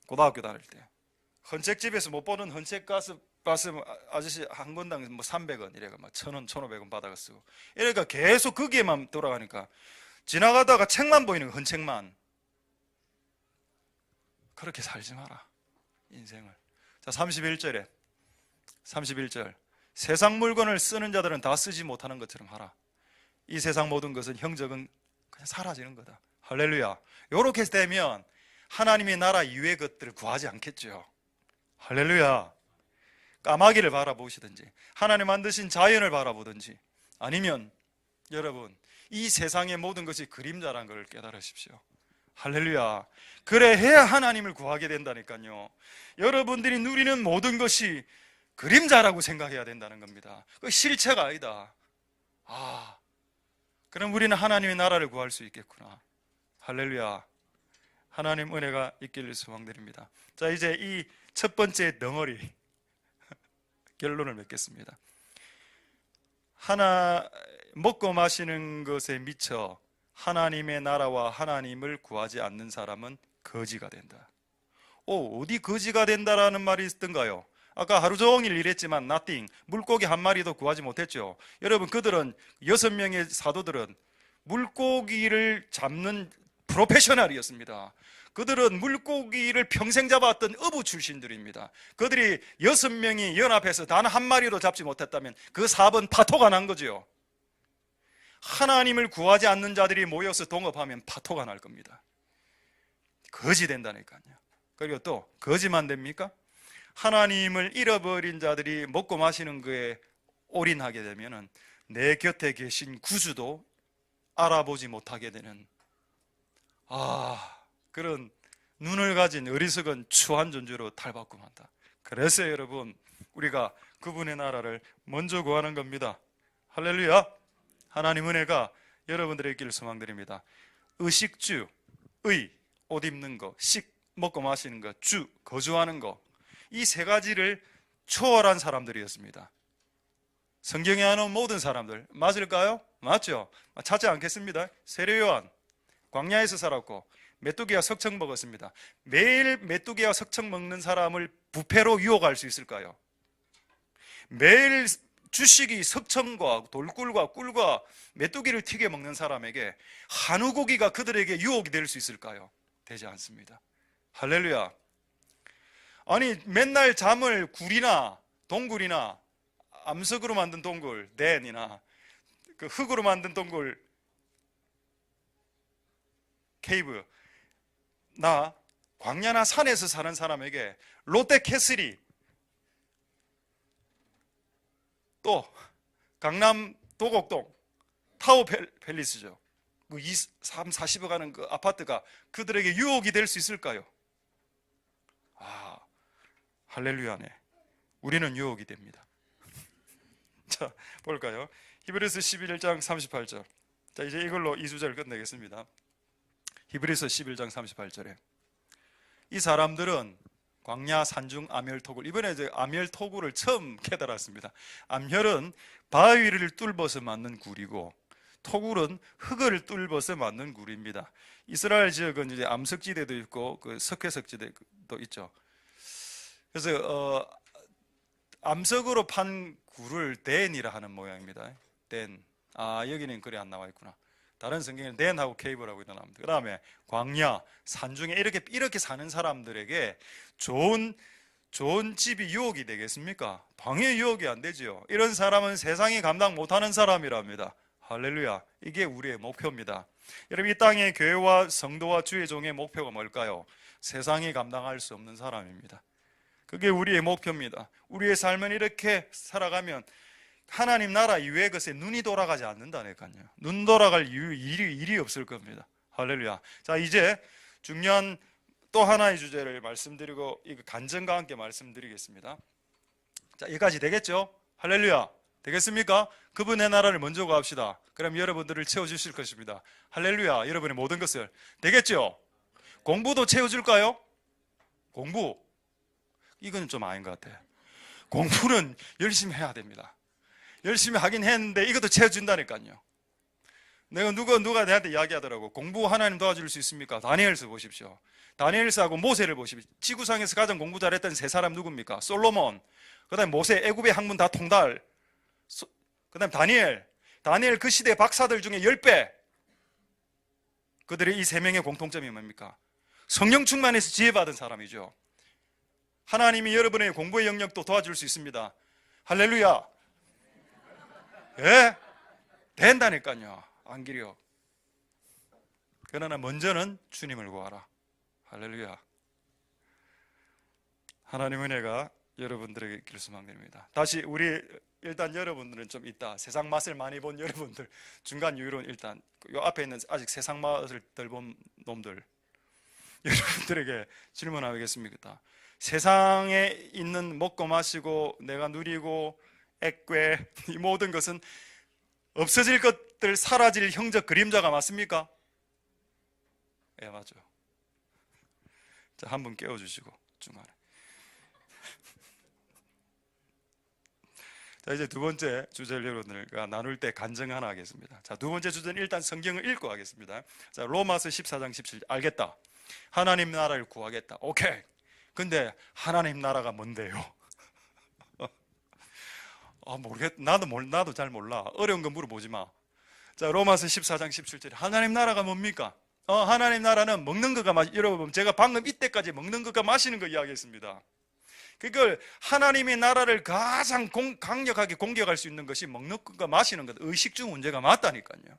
고등학교 다닐 때 헌책집에서 못 보는 헌책 가스 아저씨 한 권당 뭐 300원 이래가 막 1,000원, 1,500원 받아가 쓰고 이러니까 계속 거기에만 돌아가니까 지나가다가 책만 보이는 거, 헌책만. 그렇게 살지 마라 인생을. 자, 31절 세상 물건을 쓰는 자들은 다 쓰지 못하는 것처럼 하라. 이 세상 모든 것은 형적은 그냥 사라지는 거다. 할렐루야. 이렇게 되면 하나님의 나라 이외의 것들을 구하지 않겠죠. 할렐루야. 까마귀를 바라보시든지 하나님 만드신 자연을 바라보든지 아니면 여러분 이 세상의 모든 것이 그림자라는 걸 깨달으십시오. 할렐루야. 그래 해야 하나님을 구하게 된다니까요. 여러분들이 누리는 모든 것이 그림자라고 생각해야 된다는 겁니다. 그 실체가 아니다. 아, 그럼 우리는 하나님의 나라를 구할 수 있겠구나. 할렐루야. 하나님 은혜가 있기를 소망드립니다. 자, 이제 이 첫 번째 덩어리 결론을 맺겠습니다. 먹고 마시는 것에 미쳐 하나님의 나라와 하나님을 구하지 않는 사람은 거지가 된다. 어디 거지가 된다라는 말이 있던가요? 아까 하루 종일 일했지만 nothing, 물고기 한 마리도 구하지 못했죠. 여러분, 그들은 6명의 사도들은 물고기를 잡는 프로페셔널이었습니다. 그들은 물고기를 평생 잡았던 어부 출신들입니다. 그들이 6명이 연합해서 단 한 마리도 잡지 못했다면 그 4번 파토가 난 거죠. 하나님을 구하지 않는 자들이 모여서 동업하면 파토가 날 겁니다. 거지 된다니까요. 그리고 또 거지만 됩니까? 하나님을 잃어버린 자들이 먹고 마시는 거에 올인하게 되면 내 곁에 계신 구주도 알아보지 못하게 되는 그런 눈을 가진 어리석은 추한 존재로 탈바꿈 한다. 그래서 여러분, 우리가 그분의 나라를 먼저 구하는 겁니다. 할렐루야. 하나님 은혜가 여러분들에게 있기를 소망드립니다. 의식주, 옷 입는 거, 먹고 마시는 거, 거주하는 거, 이 세 가지를 초월한 사람들이었습니다. 성경에 나오는 모든 사람들 맞을까요? 맞죠? 찾지 않겠습니다. 세례요한 광야에서 살았고 메뚜기와 석청 먹었습니다. 매일 메뚜기와 석청 먹는 사람을 부패로 유혹할 수 있을까요? 매일 주식이 석청과 돌꿀과 꿀과 메뚜기를 튀겨 먹는 사람에게 한우고기가 그들에게 유혹이 될 수 있을까요? 되지 않습니다. 할렐루야. 아니, 맨날 잠을 굴이나 동굴이나 암석으로 만든 동굴, 댄이나 그 흙으로 만든 동굴, 케이브, 나 광야나 산에서 사는 사람에게 롯데캐슬이, 또 강남 도곡동 타워 팰리스죠. 그 40억 가는 그 아파트가 그들에게 유혹이 될 수 있을까요? 할렐루야네. 우리는 유혹이 됩니다. 자, 볼까요? 히브리서 11장 38절. 자, 이제 이걸로 2주제를 끝내겠습니다. 히브리서 11장 38절에 이 사람들은 광야, 산중, 암혈토굴, 이번에 이제 암혈토굴을 처음 깨달았습니다. 암혈은 바위를 뚫어서 만든 굴이고 토굴은 흙을 뚫어서 만든 굴입니다. 이스라엘 지역은 이제 암석지대도 있고 그 석회석지대도 있죠. 그래서 암석으로 판 굴을 덴이라 하는 모양입니다. 덴. 아, 여기는 글이 안 나와 있구나. 다른 성경에는 덴하고 케이브라고 나옵니다. 그 다음에 광야, 산중에 이렇게 사는 사람들에게 좋은 집이 유혹이 되겠습니까? 방해 유혹이 안 되지요. 이런 사람은 세상이 감당 못하는 사람이랍니다. 할렐루야. 이게 우리의 목표입니다. 여러분, 이 땅의 교회와 성도와 주의 종의 목표가 뭘까요? 세상이 감당할 수 없는 사람입니다. 그게 우리의 목표입니다. 우리의 삶은 이렇게 살아가면 하나님 나라 이외의 것에 눈이 돌아가지 않는다니까요. 눈 돌아갈 일이 없을 겁니다. 할렐루야. 자, 이제 중요한 또 하나의 주제를 말씀드리고 이거 간증과 함께 말씀드리겠습니다. 자, 여기까지 되겠죠? 할렐루야. 되겠습니까? 그분의 나라를 먼저 구합시다. 그럼 여러분들을 채워주실 것입니다. 할렐루야. 여러분의 모든 것을. 되겠죠? 공부도 채워줄까요? 공부. 이건 좀 아닌 것 같아요. 공부는 열심히 해야 됩니다. 열심히 하긴 했는데 이것도 채워준다니까요. 내가 누가 내한테 이야기하더라고. 공부 하나님 도와줄 수 있습니까? 다니엘서 보십시오. 다니엘서하고 모세를 보십시오. 지구상에서 가장 공부 잘했던 세 사람 누굽니까? 솔로몬, 그 다음에 모세, 애굽의 학문 다 통달, 그 다음에 다니엘 그 시대 박사들 중에 10배. 그들의 이 세 명의 공통점이 뭡니까? 성령 충만해서 지혜받은 사람이죠. 하나님이 여러분의 공부의 영역도 도와줄 수 있습니다. 할렐루야. 예? 된다니까요. 안기려. 그러나 먼저는 주님을 구하라. 할렐루야. 하나님 은혜가 여러분들에게 길수망됩니다. 다시 우리 일단 여러분들은 좀 있다. 세상 맛을 많이 본 여러분들 중간 이후로 일단 요 앞에 있는 아직 세상 맛을 덜 본 놈들 여러분들에게 질문하겠습니다. 세상에 있는 먹고 마시고 내가 누리고 액괴 이 모든 것은 없어질 것들 사라질 형적 그림자가 맞습니까? 예, 맞죠. 자, 한 분 깨워주시고 중간에. 자, 이제 두 번째 주제를 여러분들과 나눌 때 간증 하나 하겠습니다. 자, 두 번째 주제는 일단 성경을 읽고 하겠습니다. 자, 로마서 14장 17절. 알겠다. 하나님 나라를 구하겠다. 오케이. 근데 하나님 나라가 뭔데요? 모르겠. 나도 잘 몰라. 어려운 거 물어보지 마. 자, 로마서 14장 17절. 하나님 나라가 뭡니까? 하나님 나라는 먹는 것과 여러분, 제가 방금 이때까지 먹는 것과 마시는 거 이야기했습니다. 그걸 하나님의 나라를 가장 강력하게 공격할 수 있는 것이 먹는 것과 마시는 것, 의식주 문제가 맞다니까요.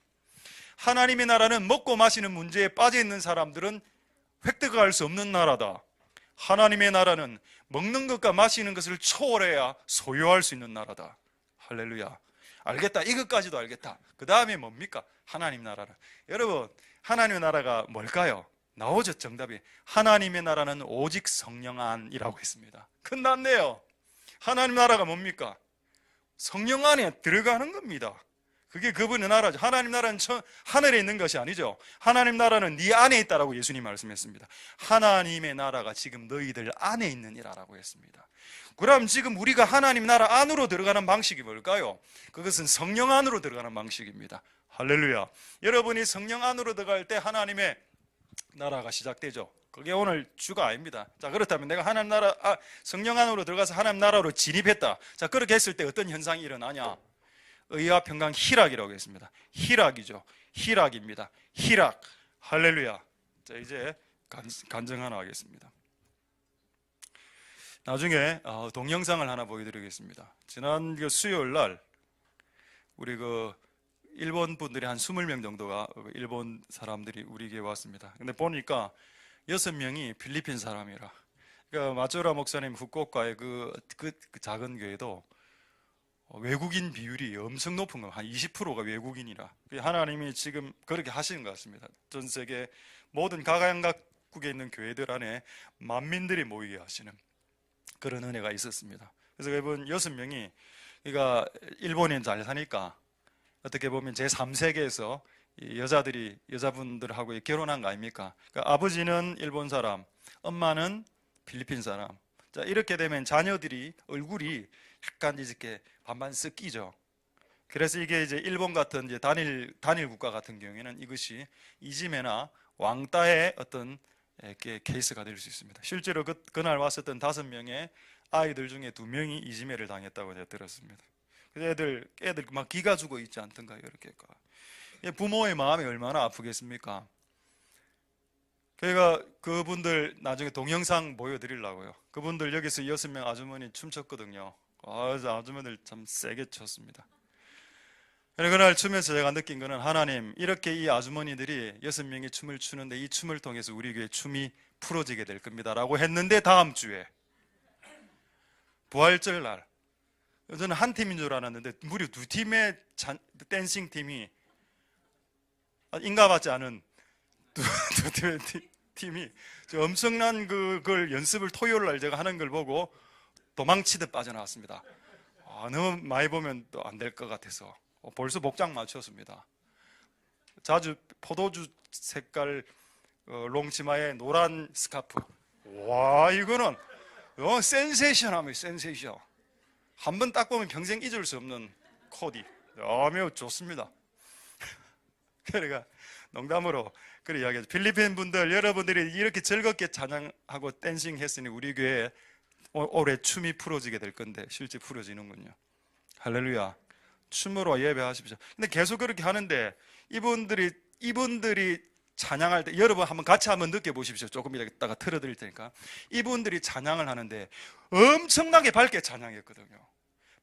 하나님의 나라는 먹고 마시는 문제에 빠져 있는 사람들은 획득할 수 없는 나라다. 하나님의 나라는 먹는 것과 마시는 것을 초월해야 소유할 수 있는 나라다. 할렐루야. 알겠다. 이것까지도 알겠다. 그 다음에 뭡니까? 하나님 나라는. 여러분, 하나님의 나라가 뭘까요? 나오죠, 정답이. 하나님의 나라는 오직 성령 안이라고 했습니다. 끝났네요. 하나님 나라가 뭡니까? 성령 안에 들어가는 겁니다. 그게 그분의 나라죠. 하나님 나라는 하늘에 있는 것이 아니죠. 하나님 나라는 네 안에 있다라고 예수님 말씀했습니다. 하나님의 나라가 지금 너희들 안에 있느니라라고 했습니다. 그럼 지금 우리가 하나님 나라 안으로 들어가는 방식이 뭘까요? 그것은 성령 안으로 들어가는 방식입니다. 할렐루야. 여러분이 성령 안으로 들어갈 때 하나님의 나라가 시작되죠. 그게 오늘 주가 아닙니다. 자, 그렇다면 내가 하나님 나라, 성령 안으로 들어가서 하나님 나라로 진입했다. 자, 그렇게 했을 때 어떤 현상이 일어나냐? 의와 평강 희락이라고 했습니다. 희락이죠. 희락입니다. 희락. 할렐루야. 자, 이제 간증 하나 하겠습니다. 나중에 동영상을 하나 보여드리겠습니다. 지난 수요일 날 우리 일본 분들이 한 20명 정도가 일본 사람들이 우리 교회에 왔습니다. 근데 보니까 6명이 필리핀 사람이라. 그러니까 마조라 목사님 후쿠오카의 그 작은 교회도 외국인 비율이 엄청 높은 거, 한 20%가 외국인이라. 하나님이 지금 그렇게 하시는 것 같습니다. 전 세계 모든 각양각국에 있는 교회들 안에 만민들이 모이게 하시는 그런 은혜가 있었습니다. 그래서 이번 6명이 그러니까 일본인 잘 사니까 어떻게 보면 제3세계에서 여자분들하고 결혼한 거 아닙니까? 그러니까 아버지는 일본 사람, 엄마는 필리핀 사람. 자, 이렇게 되면 자녀들이 얼굴이 약간 이렇게 반반 섞이죠. 그래서 이게 이제 일본 같은 이제 단일 국가 같은 경우에는 이것이 이지메나 왕따의 어떤 케이스가 될 수 있습니다. 실제로 그날 왔었던 5명의 아이들 중에 2명이 이지메를 당했다고 제가 들었습니다. 그래서 애들 막 기가 죽어 있지 않던가요? 이렇게 부모의 마음이 얼마나 아프겠습니까? 그러니까 그분들 나중에 동영상 보여드리려고요. 그분들 여기서 6명 아주머니 춤췄거든요. 아주머니들 참 세게 췄습니다. 그날 춤에서 제가 느낀 거는 하나님, 이렇게 이 아주머니들이 6명이 춤을 추는데 이 춤을 통해서 우리 교회 춤이 풀어지게 될 겁니다 라고 했는데, 다음 주에 부활절 날 저는 한 팀인 줄 알았는데 무려 2팀의 댄싱 팀이, 인가받지 않은 두 팀의 팀이 엄청난 그걸 연습을 토요일 날 제가 하는 걸 보고 도망치듯 빠져나왔습니다. 너무 많이 보면 또 안 될 것 같아서 벌써 복장 맞췄습니다. 자주 포도주 색깔 롱치마에 노란 스카프. 와, 이거는 센세이션하면 센세이션. 한 번 딱 보면 평생 잊을 수 없는 코디. 매우 좋습니다. 그러니까 농담으로 그래 이야기하죠. 필리핀 분들, 여러분들이 이렇게 즐겁게 찬양하고 댄싱 했으니 우리 교회에 올해 춤이 풀어지게 될 건데 실제 풀어지는군요. 할렐루야. 춤으로 예배하십시오. 근데 계속 그렇게 하는데 이분들이 찬양할 때, 여러분 한번 같이 한번 느껴보십시오. 조금 이따가 틀어드릴 테니까. 이분들이 찬양을 하는데 엄청나게 밝게 찬양했거든요.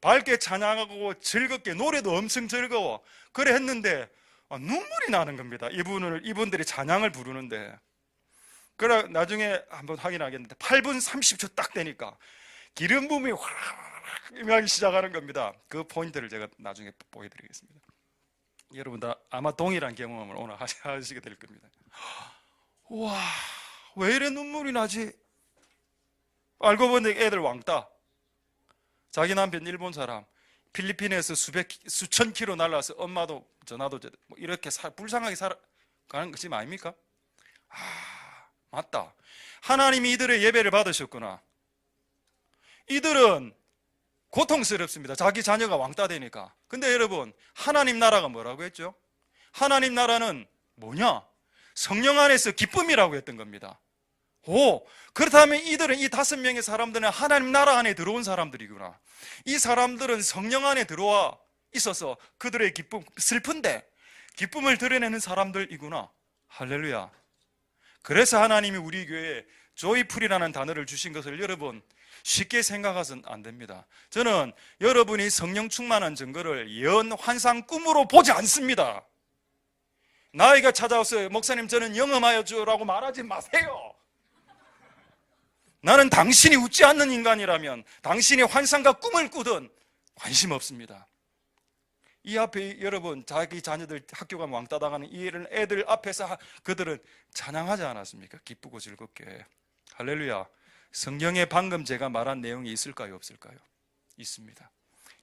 밝게 찬양하고 즐겁게, 노래도 엄청 즐거워. 그래 했는데 눈물이 나는 겁니다. 이분들이 찬양을 부르는데. 그래 나중에 한번 확인하겠는데 8분 30초 딱 되니까 기름 부음이 확 임하기 시작하는 겁니다. 그 포인트를 제가 나중에 보여드리겠습니다. 여러분 다 아마 동일한 경험을 오늘 하시게 될 겁니다. 와, 왜 이래 눈물이 나지? 알고 보니 애들 왕따. 자기 남편 일본 사람, 필리핀에서 수천 킬로 날라서 엄마도 전화도 이렇게 불쌍하게 살아가는 것이 아닙니까? 맞다. 하나님이 이들의 예배를 받으셨구나. 이들은 고통스럽습니다. 자기 자녀가 왕따 되니까. 근데 여러분, 하나님 나라가 뭐라고 했죠? 하나님 나라는 뭐냐? 성령 안에서 기쁨이라고 했던 겁니다. 그렇다면 이들은, 이 5명의 사람들은 하나님 나라 안에 들어온 사람들이구나. 이 사람들은 성령 안에 들어와 있어서 그들의 기쁨, 슬픈데 기쁨을 드러내는 사람들이구나. 할렐루야. 그래서 하나님이 우리 교회에 조이풀이라는 단어를 주신 것을 여러분 쉽게 생각해서는 안 됩니다. 저는 여러분이 성령 충만한 증거를 예언, 환상, 꿈으로 보지 않습니다. 나이가 찾아와서 목사님 저는 영험하여 주라고 말하지 마세요. 나는 당신이 웃지 않는 인간이라면 당신이 환상과 꿈을 꾸든 관심 없습니다. 이 앞에 여러분 자기 자녀들 학교 가면 왕따 당하는 이런 애들 앞에서 그들은 찬양하지 않았습니까? 기쁘고 즐겁게. 할렐루야. 성경에 방금 제가 말한 내용이 있을까요? 없을까요? 있습니다.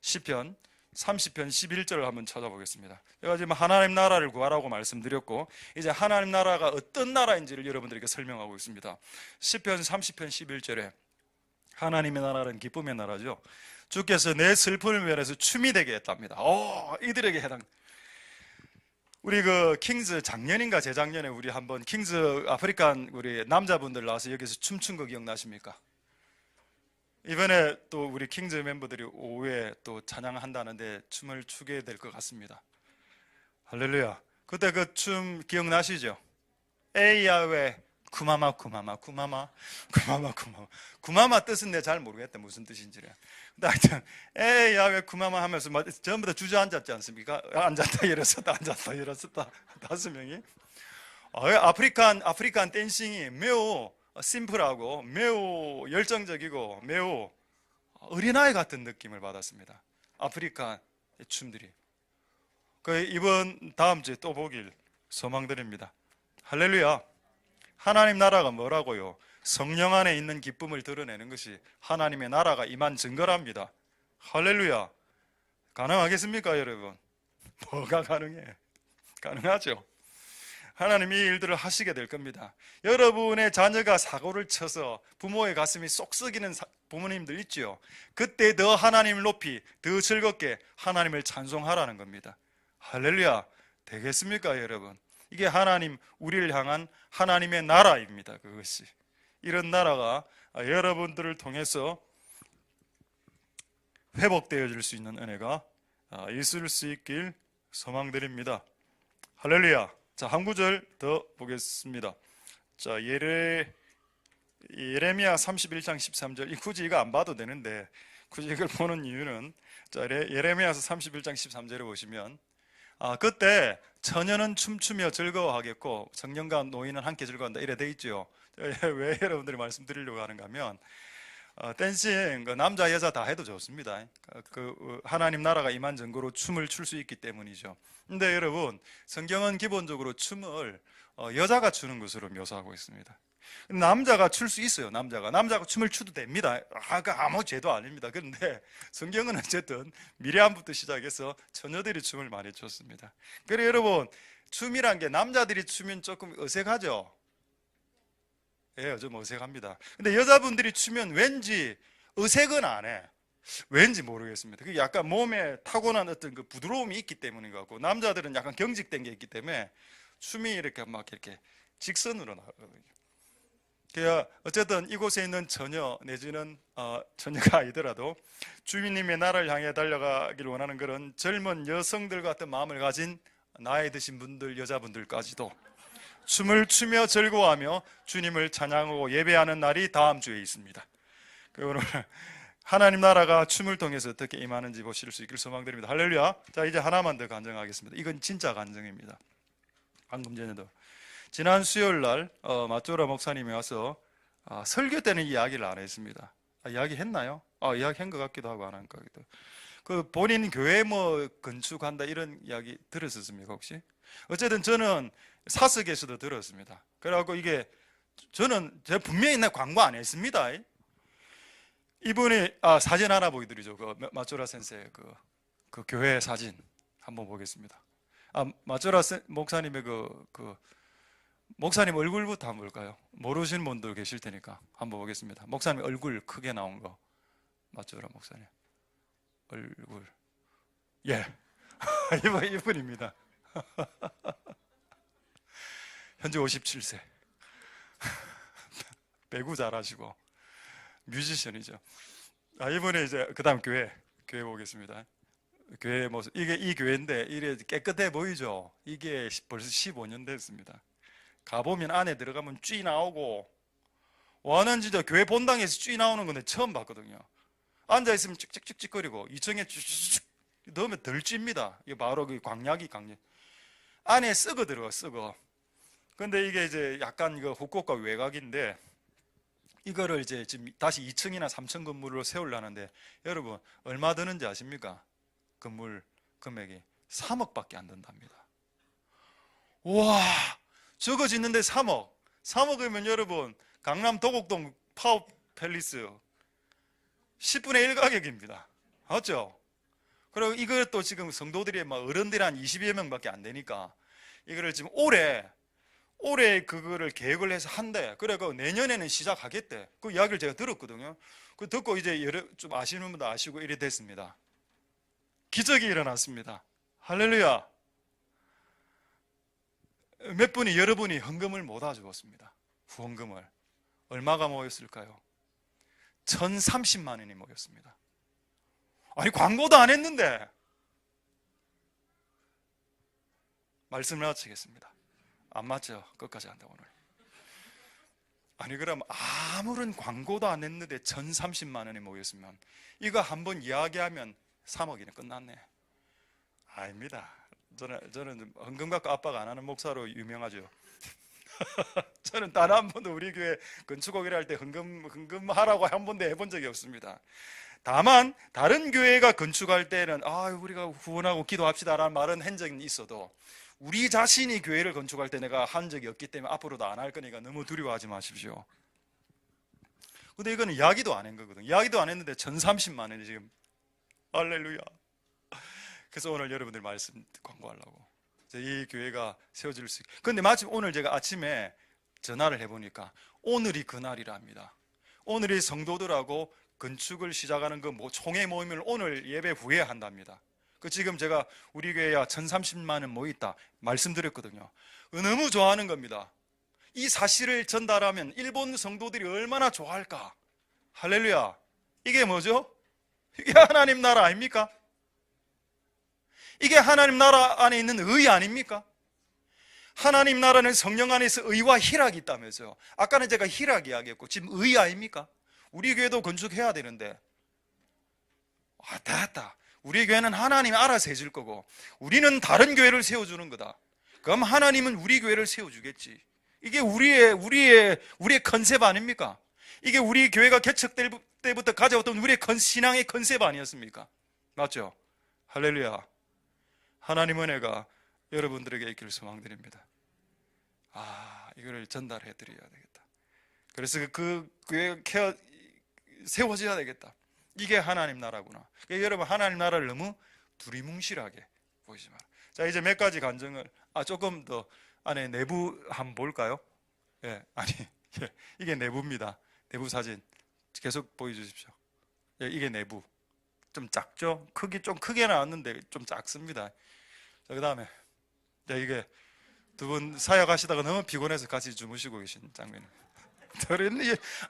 시편 30편 11절을 한번 찾아보겠습니다. 제가 지금 하나님 나라를 구하라고 말씀드렸고 이제 하나님 나라가 어떤 나라인지를 여러분들에게 설명하고 있습니다. 시편 30편 11절에 하나님의 나라는 기쁨의 나라죠. 주께서 내 슬픔을 면해서 춤이 되게 했답니다. 이들에게 해당. 우리 킹즈 작년인가 재작년에 우리 한번 킹즈 아프리칸 우리 남자분들 나와서 여기서 춤춘 거 기억나십니까? 이번에 또 우리 킹즈 멤버들이 오후에 또 찬양한다는데 춤을 추게 될 것 같습니다. 할렐루야. 그때 그 춤 기억나시죠? 에이 야외 구마마 구마마 구마마 구마마 구마마 구마마 뜻은 내가 잘 모르겠다 무슨 뜻인지를. 근데 하여튼 에이 야외 구마마 하면서 전부 다 주저앉았지 않습니까? 앉았다 일어섰다 앉았다 일어섰다 5명이. 아프리칸 댄싱이 매우 심플하고 매우 열정적이고 매우 어린아이 같은 느낌을 받았습니다. 아프리카의 춤들이. 이번 다음 주에 또 보길 소망드립니다. 할렐루야. 하나님 나라가 뭐라고요? 성령 안에 있는 기쁨을 드러내는 것이 하나님의 나라가 임한 증거랍니다. 할렐루야. 가능하겠습니까, 여러분? 뭐가 가능해? 가능하죠. 하나님이 이 일들을 하시게 될 겁니다. 여러분의 자녀가 사고를 쳐서 부모의 가슴이 쏙 썩이는 부모님들 있죠. 그때 더 하나님을 높이 더 즐겁게 하나님을 찬송하라는 겁니다. 할렐루야. 되겠습니까, 여러분? 이게 하나님, 우리를 향한 하나님의 나라입니다. 그것이. 이런 나라가 여러분들을 통해서 회복되어질 수 있는 은혜가 있을 수 있길 소망드립니다. 할렐루야. 자, 한 구절 더 보겠습니다. 자, 예레미야 31장 13절. 굳이 이거 안 봐도 되는데, 굳이 이걸 보는 이유는, 자, 예레미야서 31장 13절을 보시면, 그때 처녀는 춤추며 즐거워하겠고 청년과 노인은 함께 즐거워한다, 이래 돼 있죠. 왜 여러분들이 말씀드리려고 하는가 하면, 댄싱 남자 여자 다 해도 좋습니다. 하나님 나라가 임한 증거로 춤을 출 수 있기 때문이죠. 근데 여러분, 성경은 기본적으로 춤을 여자가 추는 것으로 묘사하고 있습니다. 남자가 출 수 있어요. 남자가 춤을 추도 됩니다. 그 아무 죄도 아닙니다. 그런데 성경은 어쨌든 미리암부터 시작해서 처녀들이 춤을 많이 췄습니다. 그래서 여러분, 춤이란 게 남자들이 추면 조금 어색하죠. 예, 좀 어색합니다. 근데 여자분들이 추면 왠지 어색은 안 해. 왠지 모르겠습니다. 그게 약간 몸에 타고난 어떤 그 부드러움이 있기 때문인 것 같고, 남자들은 약간 경직된 게 있기 때문에 춤이 이렇게 막 이렇게 직선으로 나가거든요. 그러니까 어쨌든 이곳에 있는 처녀 내지는 처녀가 아니더라도 주님의 나라를 향해 달려가기를 원하는 그런 젊은 여성들 같은 마음을 가진 나이 드신 분들, 여자분들까지도 춤을 추며 즐거워하며 주님을 찬양하고 예배하는 날이 다음 주에 있습니다. 오늘 하나님 나라가 춤을 통해서 어떻게 임하는지 보실 수 있길 소망드립니다. 할렐루야. 자, 이제 하나만 더 간증하겠습니다. 이건 진짜 간증입니다. 방금 전에도 지난 수요일 날 마쪼라 목사님이 와서 설교 때는 이야기를 안 했습니다. 이야기 했나요? 이야기 한 것 같기도 하고 안 한 것 같기도 하고. 그 본인 교회 뭐 건축한다 이런 이야기 들었었습니까 혹시? 어쨌든 저는 사석에서도 들었습니다. 그래갖고 이게 저는 제가 분명히 광고 안 했습니다. 이분이 사진 하나 보여드리죠. 그 마쪼라 센세 그 교회 사진 한번 보겠습니다. 마쪼라 목사님의 목사님 얼굴부터 한번 볼까요? 모르시는 분도 계실 테니까 한번 보겠습니다. 목사님 얼굴 크게 나온 거. 마쪼라 목사님 얼굴. 예. 이분입니다. 현재 57세. 배구 잘하시고 뮤지션이죠. 이번에 이제 그다음 교회 보겠습니다. 교회 모습. 이게 이 교회인데 이래 깨끗해 보이죠? 이게 벌써 15년 됐습니다. 가보면 안에 들어가면 쥐 나오고, 와는 진짜 교회 본당에서 쥐 나오는 건데 처음 봤거든요. 앉아있으면 찍찍찍찍거리고 2층에 쭉쭉쭉 넣으면 덜 쥐입니다. 이게 바로 그 광약이 안에 썩어 들어가, 썩어. 근데 이게 이제 약간 이거 후쿠오카 외곽인데, 이거를 이제 지금 다시 2층이나 3층 건물로 세우려는데, 여러분 얼마 드는지 아십니까? 건물 금액이 3억밖에 안 든답니다. 와, 저거 짓는데 3억이면 여러분 강남 도곡동 파워 팰리스 10분의 1 가격입니다. 맞죠? 그리고 이걸 또 지금 성도들이 막 어른들이 한 20여 명밖에 안 되니까 이거를 지금 올해 그거를 계획을 해서 한대. 그래서 내년에는 시작하겠대. 그 이야기를 제가 들었거든요. 그 듣고 이제 좀 아시는 분도 아시고 이래 됐습니다. 기적이 일어났습니다. 할렐루야. 몇 분이, 여러분이 헌금을 못 와주었습니다. 후원금을. 얼마가 모였을까요? 1,030만 원이 모였습니다. 아니, 광고도 안 했는데. 말씀을 마치겠습니다. 안 맞죠? 끝까지 한다 오늘. 아니, 그럼 아무런 광고도 안 했는데 1,030만 원이 모였으면 이거 한번 이야기하면 3억이면 끝났네. 아닙니다. 저는 헌금 갖고 압박 안 하는 목사로 유명하죠. 저는 단 한 번도 우리 교회 건축하기를 할 때 헌금하라고 한 번도 해본 적이 없습니다. 다만 다른 교회가 건축할 때는 우리가 후원하고 기도합시다라는 말은 한 적은 있어도, 우리 자신이 교회를 건축할 때 내가 한 적이 없기 때문에 앞으로도 안 할 거니까 너무 두려워하지 마십시오. 근데 이거는 이야기도 안 한 거거든. 이야기도 안 했는데 1,030만 원이 지금. 할렐루야. 그래서 오늘 여러분들 말씀 광고하려고 이 교회가 세워질 수 있게. 그런데 마침 오늘 제가 아침에 전화를 해보니까 오늘이 그날이랍니다. 오늘이 성도들하고 건축을 시작하는 그 총회 모임을 오늘 예배 후에 한답니다. 그 지금 제가 우리 교회야 1030만 원 모였다 말씀드렸거든요. 너무 좋아하는 겁니다. 이 사실을 전달하면 일본 성도들이 얼마나 좋아할까. 할렐루야. 이게 뭐죠? 이게 하나님 나라 아닙니까? 이게 하나님 나라 안에 있는 의 아닙니까? 하나님 나라는 성령 안에서 의와 희락이 있다면서요. 아까는 제가 희락 이야기했고 지금 의 아닙니까? 우리 교회도 건축해야 되는데 됐다. 우리 교회는 하나님이 알아서 해줄 거고 우리는 다른 교회를 세워주는 거다. 그럼 하나님은 우리 교회를 세워주겠지. 이게 우리의 컨셉 아닙니까? 이게 우리 교회가 개척될 때부터 가져왔던 우리의 신앙의 컨셉 아니었습니까? 맞죠? 할렐루야. 하나님 은혜가 여러분들에게 있기를 소망드립니다. 이거를 전달해 드려야 되겠다. 그래서 그 교회가 세워져야 되겠다. 이게 하나님 나라구나. 그러니까 여러분 하나님 나라를 너무 두리뭉실하게 보이지 마라. 자, 이제 몇 가지 간증을 조금 더 안에 내부 한번 볼까요? 예, 이게 내부입니다. 내부 사진 계속 보여주십시오. 예, 이게 내부. 좀 작죠? 크기 좀 크게 나왔는데 좀 작습니다. 자, 그 다음에 이게 두 분 사역하시다가 너무 피곤해서 같이 주무시고 계신 장면입니다.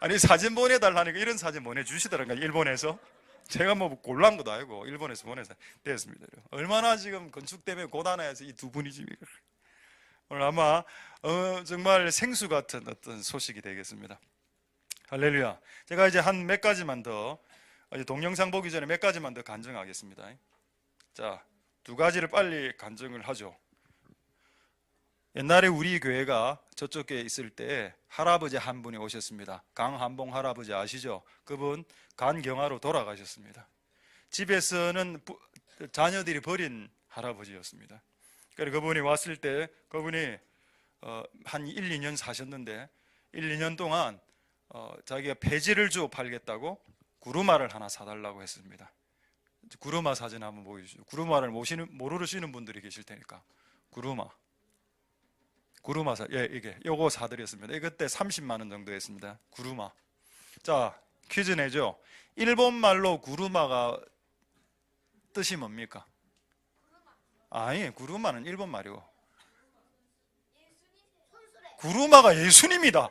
아니 사진 보내달라니까 이런 사진 보내주시더라고요. 일본에서. 제가 뭐 곤란 것도 아니고 일본에서 보내서 됐습니다. 얼마나 지금 건축 때문에 고단해서 이 두 분이 지금 오늘 아마 정말 생수 같은 어떤 소식이 되겠습니다. 할렐루야. 제가 이제 한 몇 가지만 더 동영상 보기 전에 몇 가지만 더 간증하겠습니다. 자, 두 가지를 빨리 간증을 하죠. 옛날에 우리 교회가 저쪽에 있을 때 할아버지 한 분이 오셨습니다. 강한봉 할아버지 아시죠? 그분 간경화로 돌아가셨습니다. 집에서는 자녀들이 버린 할아버지였습니다. 그래서 그분이 왔을 때 그분이 한 1, 2년 사셨는데 1, 2년 동안 자기가 폐지를 주워 팔겠다고 구루마를 하나 사달라고 했습니다. 구루마 사진 한번 보여주시죠. 구루마를 모르시는 분들이 계실 테니까. 구루마 이게 요거 사드렸습니다. 이거 그때 30만 원 정도 했습니다. 구루마. 자, 퀴즈 내죠. 일본 말로 구루마가 뜻이 뭡니까? 구루마는 일본 말이고 구루마가 예수님이다.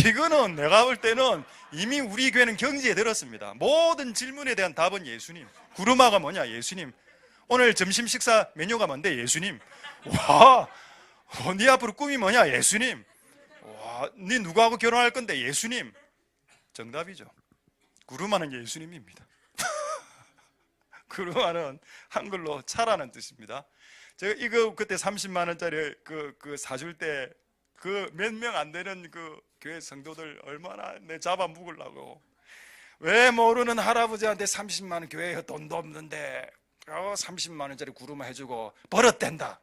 이거는 내가 볼 때는 이미 우리 교회는 경지에 들었습니다. 모든 질문에 대한 답은 예수님. 구루마가 뭐냐? 예수님. 오늘 점심 식사 메뉴가 뭔데? 예수님. 와, 네 앞으로 꿈이 뭐냐? 예수님. 와, 네 누구하고 결혼할 건데? 예수님. 정답이죠. 구루마는 예수님입니다. 구루마는 한글로 차라는 뜻입니다. 제가 이거 그때 30만 원짜리 그 사줄 때 그 몇 명 안 되는 그 교회 성도들 얼마나 내 잡아 묵으려고. 왜 모르는 할아버지한테 30만 원 교회에 돈도 없는데 30만 원짜리 구루마 해주고 버릇된다.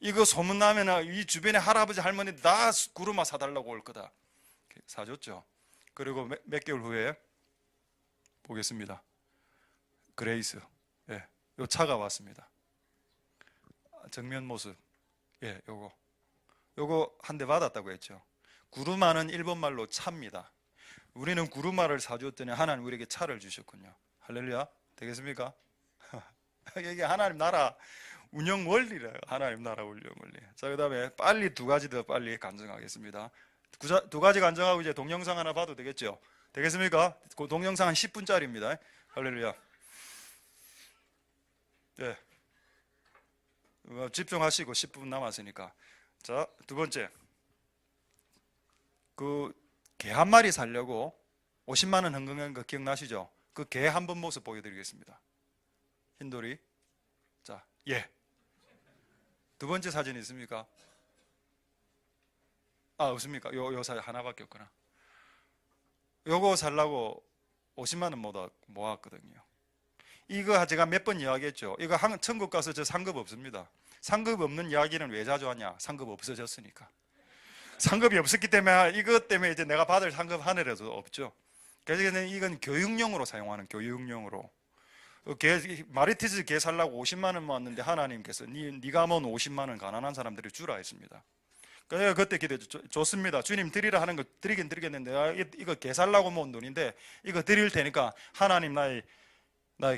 이거 소문나면 이 주변에 할아버지 할머니 다 구루마 사달라고 올 거다. 사줬죠. 그리고 몇 개월 후에 보겠습니다. 그레이스, 요 차가 왔습니다. 정면 모습, 요거 한 대 받았다고 했죠. 구루마는 일본말로 차입니다. 우리는 구루마를 사주었더니 하나님 우리에게 차를 주셨군요. 할렐루야. 되겠습니까? 이게 하나님 나라 운영 원리래요. 하나님 나라 운영 원리. 자, 그 다음에 빨리 두 가지 더 빨리 간증하겠습니다. 두 가지 간증하고 이제 동영상 하나 봐도 되겠죠? 되겠습니까? 그 동영상 한 10분짜리입니다. 할렐루야. 네. 집중하시고 10분 남았으니까. 자, 두 번째. 그 개 한 마리 살려고 50만 원 헌금한 거 기억나시죠? 그 개 한 번 모습 보여드리겠습니다. 흰돌이. 자, 두 번째 사진 있습니까? 없습니까? 요 사진 하나밖에 없구나. 요거 살라고 50만 원 모았거든요. 이거 제가 몇 번 이야기했죠. 이거 천국 가서 저 상급 없습니다. 상급 없는 이야기는 왜 자주 하냐? 상급 없어졌으니까. 상급이 없었기 때문에 이것 때문에 이제 내가 받을 상급 하늘에도 없죠. 그래서 이건 교육용으로 사용하는 교육용으로. 마리티즈 개 살라고 50만 원 모았는데 하나님께서 네가 모은 50만 원 가난한 사람들이 주라 했습니다. 그래서 그때 기도했죠. 좋습니다. 주님 드리라 하는 거 드리긴 드리겠는데 이거 개 살라고 모은 돈인데 이거 드릴 테니까 하나님 나의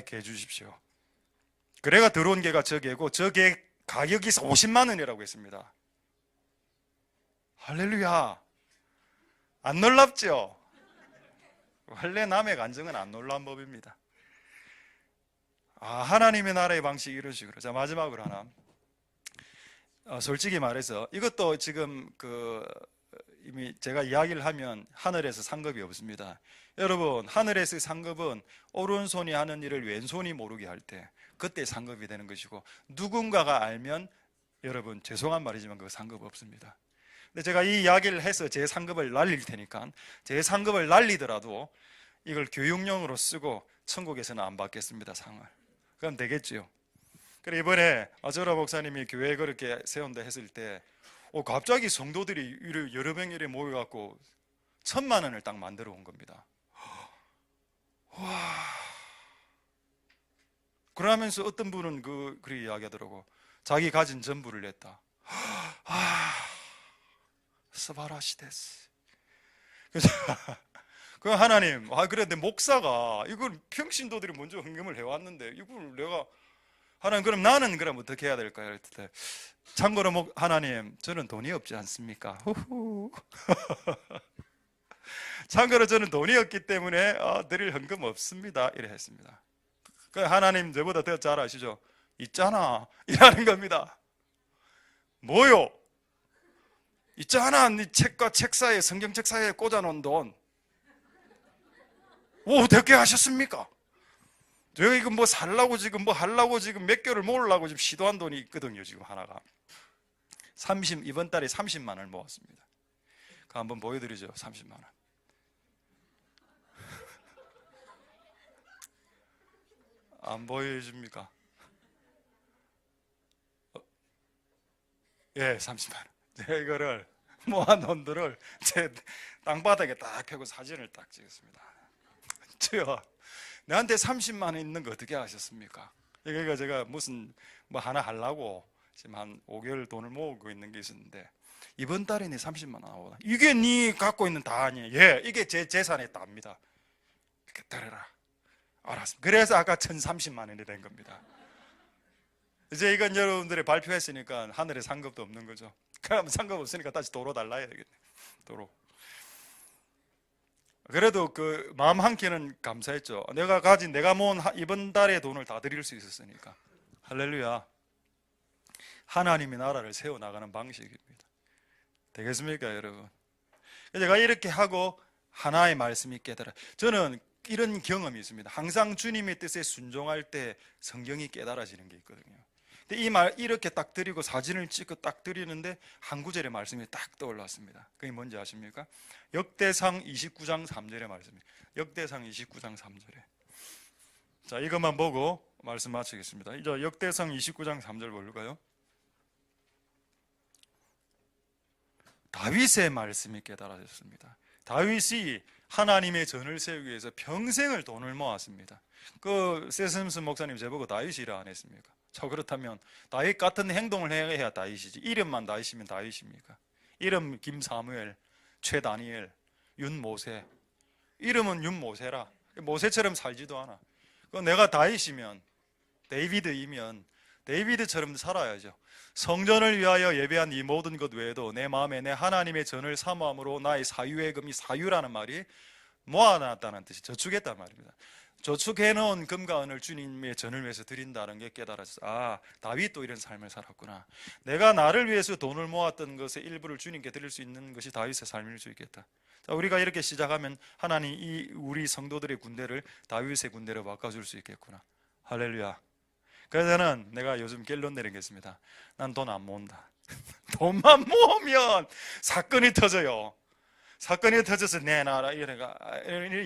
개 주십시오. 그래가 들어온 개가 저 개고 저 개 가격이 50만 원이라고 했습니다. 할렐루야. 안 놀랍죠? 원래 남의 간증은 안 놀라운 법입니다. 하나님의 나라의 방식이 이런 식으로. 자, 마지막으로 하나. 솔직히 말해서 이것도 지금 이미 제가 이야기를 하면 하늘에서 상급이 없습니다. 여러분, 하늘에서 상급은 오른손이 하는 일을 왼손이 모르게 할 때 그때 상급이 되는 것이고, 누군가가 알면 여러분 죄송한 말이지만 그 상급 없습니다. 근데 제가 이 이야기를 해서 제 상급을 날릴 테니까 제 상급을 날리더라도 이걸 교육용으로 쓰고 천국에서는 안 받겠습니다, 상을. 그럼 되겠지요. 그래 이번에 아저라 목사님이 교회 그렇게 세운다 했을 때 갑자기 성도들이 여러 명이 모여갖고 1,000만 원을 딱 만들어 온 겁니다. 와. 그러면서 어떤 분은 그렇게 이야기하더라고. 자기 가진 전부를 냈다. 스바라시데스. 그래서 그 하나님, 그래 내 목사가 이걸 평신도들이 먼저 헌금을 해왔는데 이걸 내가 하나님 그럼 나는 그럼 어떻게 해야 될까요? 그랬더니 참고로 하나님 저는 돈이 없지 않습니까? 참고로 저는 돈이 없기 때문에 드릴 헌금 없습니다. 이래 했습니다. 그 하나님 저보다 더 잘 아시죠? 있잖아 이라는 겁니다. 뭐요? 있잖아 네 책과 책 사이에 성경책 사이에 꽂아놓은 돈. 어떻게 하셨습니까? 제가 이거 뭐 살라고 지금 뭐 하려고 지금 몇 개월을 모으려고 지금 시도한 돈이 있거든요. 지금 하나가 이번 달에 30만 원을 모았습니다. 그거 한번 보여드리죠. 30만 원. 안 보여줍니까? 예, 30만 원. 제가 이거를 모아놓은 돈을 제 땅바닥에 딱 펴고 사진을 딱 찍었습니다. 저요, 내한테 30만 원 있는 거 어떻게 아셨습니까? 그러니까 제가 무슨 뭐 하나 하려고 지금 한 5개월 돈을 모으고 있는 게 있었는데 이번 달에 내 30만 원 나오다. 이게 네 갖고 있는 다 아니에요. 예, 이게 제 재산의 답니다. 이렇게 따르라. 알았습니다. 그래서 아까 1,030만 원이 된 겁니다. 이제 이건 여러분들이 발표했으니까 하늘에 상급도 없는 거죠. 그럼 상급 없으니까 다시 도로 달라야 되겠네. 도로. 그래도 그 마음 한켠은 감사했죠. 내가 모은 이번 달의 돈을 다 드릴 수 있었으니까. 할렐루야. 하나님의 나라를 세워나가는 방식입니다. 되겠습니까, 여러분? 제가 이렇게 하고 하나의 말씀이 깨달아. 저는 이런 경험이 있습니다. 항상 주님의 뜻에 순종할 때 성경이 깨달아지는 게 있거든요. 근데 이 말 이렇게 딱 드리고 사진을 찍고 딱 드리는데 한 구절의 말씀이 딱 떠올랐습니다. 그게 뭔지 아십니까? 역대상 29장 3절의 말씀입니다. 역대상 29장 3절에. 자, 이것만 보고 말씀 마치겠습니다. 이제 역대상 29장 3절 볼까요? 다윗의 말씀이 깨달아졌습니다. 다윗이 하나님의 전을 세우기 위해서 평생을 돈을 모았습니다. 세슴슨 목사님 저보고 다윗이라 안 했습니까? 자, 그렇다면 다윗 같은 행동을 해야 다윗이지. 이름만 다윗이면 다윗입니까? 이름 김사무엘, 최다니엘, 윤모세. 이름은 윤모세라. 모세처럼 살지도 않아. 내가 다윗이면, 데이비드이면 데이비드처럼 살아야죠. 성전을 위하여 예배한 이 모든 것 외에도 내 마음에 내 하나님의 전을 사모함으로 나의 사유의 금이, 사유라는 말이 모아놨다는 뜻이 저축했단 말입니다. 저축해놓은 금과 은을 주님의 전을 위해서 드린다는 게 깨달았어요. 다윗도 이런 삶을 살았구나. 내가 나를 위해서 돈을 모았던 것의 일부를 주님께 드릴 수 있는 것이 다윗의 삶일 수 있겠다. 자, 우리가 이렇게 시작하면 하나님 우리 성도들의 군대를 다윗의 군대로 바꿔줄 수 있겠구나. 할렐루야. 그래서 내가 요즘 결론 내리겠습니다. 난 돈 안 모은다. 돈만 모으면 사건이 터져요. 사건이 터져서 내놔라.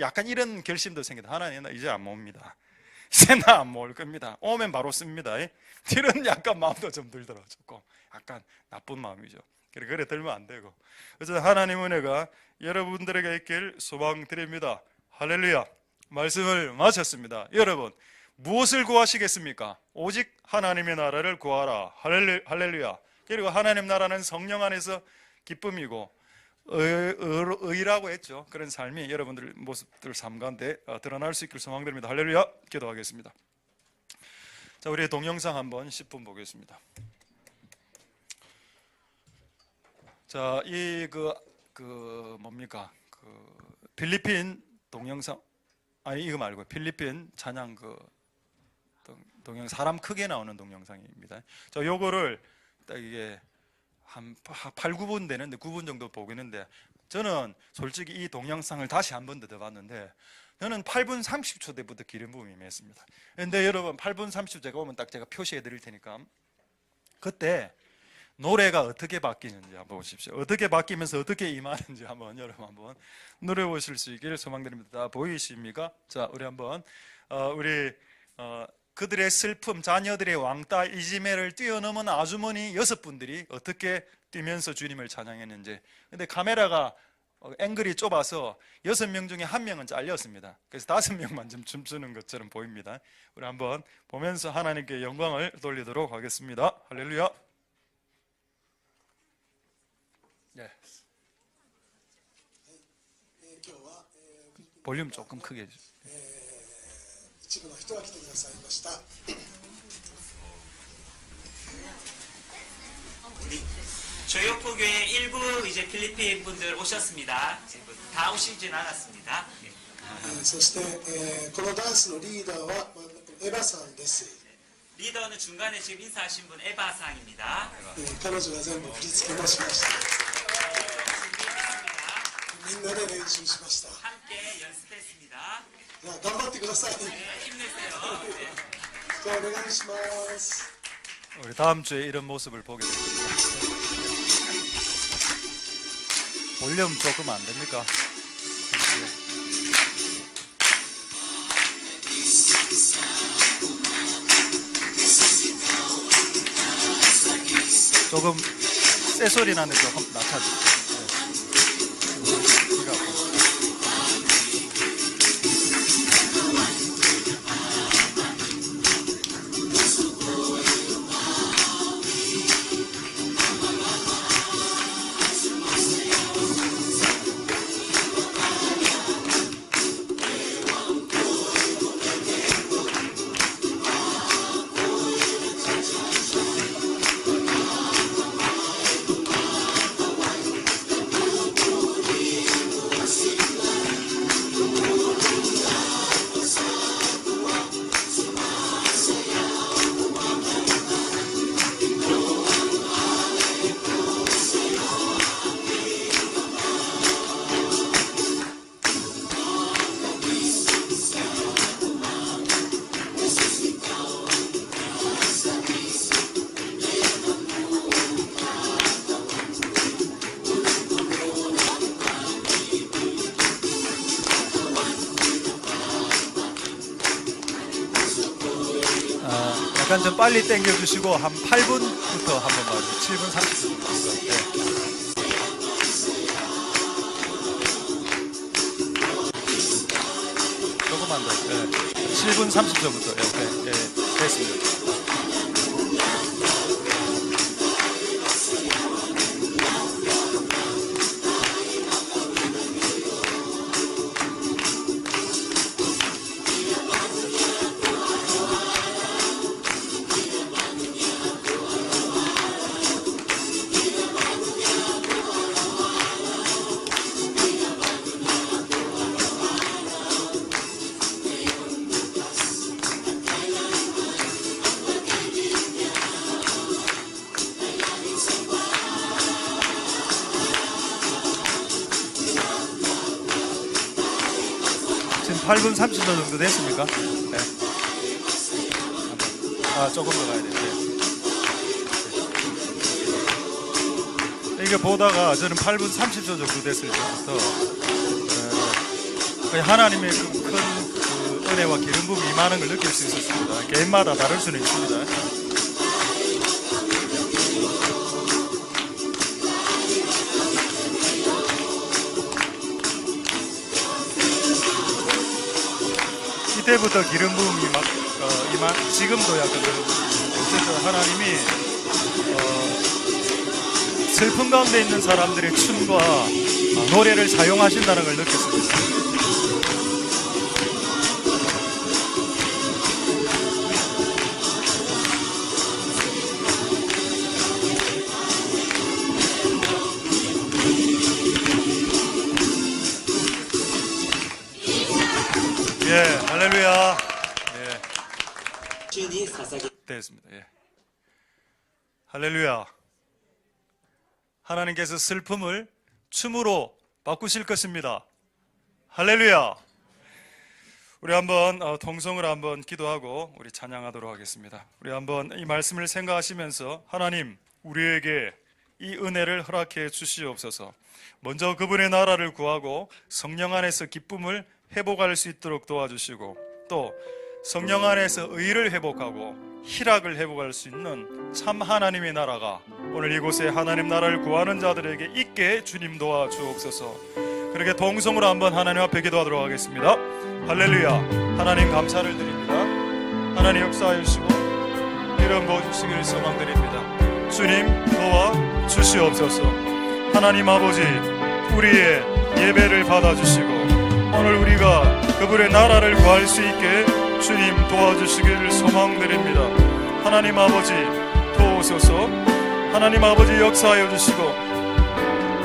약간 이런 결심도 생기다. 하나님, 나 이제 안 모읍니다. 이제 나 안 모을 겁니다. 오면 바로 씁니다. 이런 약간 마음도 좀 들더라. 조금 약간 나쁜 마음이죠. 그래 들면 안 되고. 그래서 하나님 은혜가 여러분들에게 있길 소망드립니다. 할렐루야. 말씀을 마쳤습니다. 여러분, 무엇을 구하시겠습니까? 오직 하나님의 나라를 구하라. 할렐루야. 그리고 하나님 나라는 성령 안에서 기쁨이고 의라고 했죠. 그런 삶이 여러분들 모습들 삶 가운데 드러날 수 있길 소망드립니다. 할렐루야. 기도하겠습니다. 자, 우리의 동영상 한번 10분 보겠습니다. 자, 뭡니까? 필리핀 동영상, 아니 이거 말고 필리핀 찬양 동영 사람 크게 나오는 동영상입니다. 저 요거를 딱 이게 한 8, 9분 되는데 9분 정도 보겠는데 저는 솔직히 이 동영상을 다시 한 번 더 봤는데 저는 8분 30초 때부터 기름 부음이 임했습니다. 그런데 여러분 8분 30초 제가 오면 딱 제가 표시해 드릴 테니까 그때 노래가 어떻게 바뀌는지 한번 보십시오. 어떻게 바뀌면서 어떻게 임하는지 한번 여러분 한번 누려보실 수 있기를 소망드립니다. 보이십니까? 자, 우리 한번 그들의 슬픔, 자녀들의 왕따, 이지매를 뛰어넘은 아주머니 6분들이 어떻게 뛰면서 주님을 찬양했는지. 근데 카메라가 앵글이 좁아서 6명 중에 1명은 잘렸습니다. 그래서 5명만 좀 춤추는 것처럼 보입니다. 우리 한번 보면서 하나님께 영광을 돌리도록 하겠습니다. 할렐루야. 네. 볼륨 조금 크게 해주세요. 一部の人が来てくださいました。 조요포교회 일부 이제 필리핀 분들 오셨습니다. 지금 다 오시진 않았습니다. そして、このダンスのリーダーはエヴァさんです。 리더는 중간에 지금 인사하신 분 에바상입니다. 彼女が全部振り付けもしました。 みんなで練習しました。 함께 연습했습니다. じゃあ頑張ってください。 힘내세요. じゃあお願いします。 우리 다음 주에 이런 모습을 보게 됩니다. 볼륨 조금 안 됩니까? 조금 새 소리 나는데 조금 낮춰주세요. 약간 좀 빨리 당겨주시고 한 8분부터 한번 봐주세요. 7분 30분 정도. 조금만 더. 7분 30초부터. 됐습니다. 지금 8분 30초 정도 됐습니까? 네. 조금 더 가야 돼요. 네. 이게 보다가 저는 8분 30초 정도 됐을 때부터 하나님의 큰 은혜와 기름 부음이 임하는 걸 느낄 수 있었습니다. 개인마다 다를 수는 있습니다. 이때부터 기름 부음이 막 지금도 약간 어쨌든 하나님이 슬픔 가운데 있는 사람들의 춤과 노래를 사용하신다는 걸 느꼈습니다. 예, 할렐루야. 예, 主に捧げ 됐습니다. 예. 할렐루야. 하나님께서 슬픔을 춤으로 바꾸실 것입니다. 할렐루야. 우리 한번 통성으로 한번 기도하고 우리 찬양하도록 하겠습니다. 우리 한번 이 말씀을 생각하시면서 하나님 우리에게 이 은혜를 허락해 주시옵소서. 먼저 그분의 나라를 구하고 성령 안에서 기쁨을 회복할 수 있도록 도와주시고 또 성령 안에서 의를 회복하고 희락을 회복할 수 있는 참 하나님의 나라가 오늘 이곳에 하나님 나라를 구하는 자들에게 있게 주님 도와주옵소서. 그렇게 동성으로 한번 하나님 앞에 기도하도록 하겠습니다. 할렐루야. 하나님 감사를 드립니다. 하나님 역사해 주시고 이름 부어주시기를 소망드립니다. 주님 도와 주시옵소서. 하나님 아버지 우리의 예배를 받아주시고 오늘 우리가 그분의 나라를 구할 수 있게 주님 도와주시기를 소망드립니다. 하나님 아버지 도우소서. 하나님 아버지 역사하여 주시고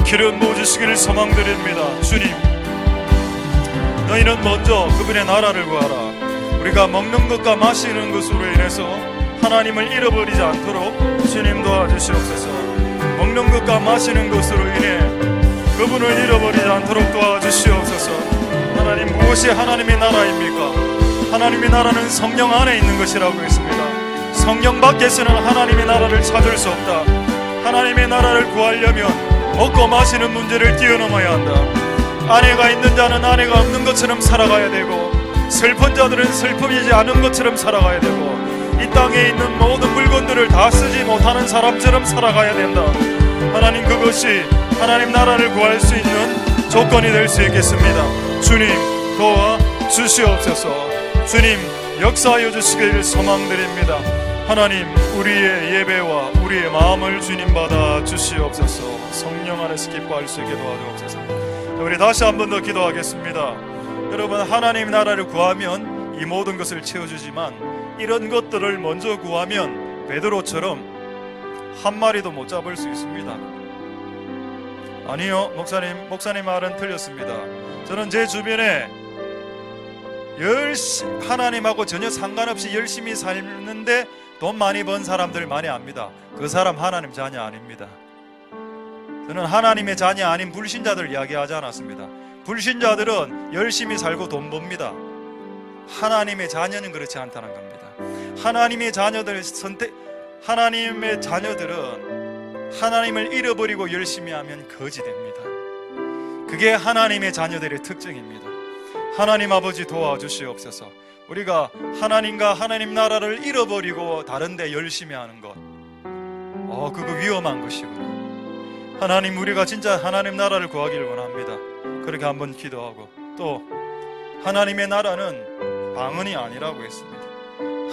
기름 부어주시기를 소망드립니다. 주님 너희는 먼저 그분의 나라를 구하라. 우리가 먹는 것과 마시는 것으로 인해서 하나님을 잃어버리지 않도록 주님 도와주시옵소서. 먹는 것과 마시는 것으로 인해 그분을 잃어버리지 않도록 도와주시옵소서. 하나님 무엇이 하나님의 나라입니까? 하나님의 나라는 성령 안에 있는 것이라고 했습니다. 성령 밖에서는 하나님의 나라를 찾을 수 없다. 하나님의 나라를 구하려면 먹고 마시는 문제를 뛰어넘어야 한다. 아내가 있는 자는 아내가 없는 것처럼 살아가야 되고 슬픈 자들은 슬픔이지 않은 것처럼 살아가야 되고 이 땅에 있는 모든 물건들을 다 쓰지 못하는 사람처럼 살아가야 된다. 하나님 그것이 하나님 나라를 구할 수 있는 조건이 될 수 있겠습니다. 주님 도와 주시옵소서. 주님 역사하여 주시기를 소망드립니다. 하나님 우리의 예배와 우리의 마음을 주님 받아 주시옵소서. 성령 안에서 기뻐할 수 있게 도와주옵소서. 우리 다시 한 번 더 기도하겠습니다. 여러분 하나님 나라를 구하면 이 모든 것을 채워주지만 이런 것들을 먼저 구하면 베드로처럼 한 마리도 못 잡을 수 있습니다. 아니요 목사님 말은 틀렸습니다. 저는 제 주변에 하나님하고 전혀 상관없이 열심히 살는데 돈 많이 번 사람들 많이 압니다. 그 사람 하나님 자녀 아닙니다. 저는 하나님의 자녀 아닌 불신자들 이야기하지 않았습니다. 불신자들은 열심히 살고 돈 법니다. 하나님의 자녀는 그렇지 않다는 겁니다. 하나님의 자녀들은 하나님을 잃어버리고 열심히 하면 거지 됩니다. 그게 하나님의 자녀들의 특징입니다. 하나님 아버지 도와주시옵소서. 우리가 하나님과 하나님 나라를 잃어버리고 다른 데 열심히 하는 것 그거 위험한 것이구나. 하나님 우리가 진짜 하나님 나라를 구하기를 원합니다. 그렇게 한번 기도하고 또 하나님의 나라는 방언이 아니라고 했습니다.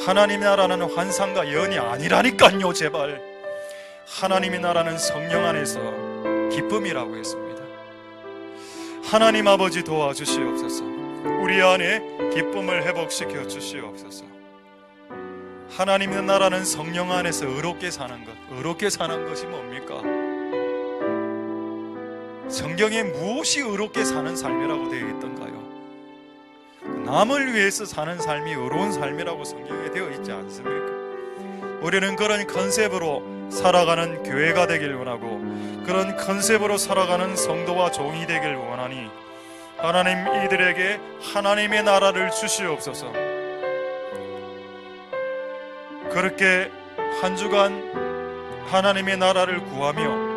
하나님의 나라는 환상과 예언이 아니라니까요. 제발 하나님의 나라는 성령 안에서 기쁨이라고 했습니다. 하나님 아버지 도와주시옵소서. 우리 안에 기쁨을 회복시켜 주시옵소서. 하나님의 나라는 성령 안에서 의롭게 사는 것. 의롭게 사는 것이 뭡니까? 성경에 무엇이 의롭게 사는 삶이라고 되어 있던가요? 남을 위해서 사는 삶이 의로운 삶이라고 성경에 되어 있지 않습니까? 우리는 그런 컨셉으로 살아가는 교회가 되길 원하고 그런 컨셉으로 살아가는 성도와 종이 되길 원하니 하나님 이들에게 하나님의 나라를 주시옵소서. 그렇게 한 주간 하나님의 나라를 구하며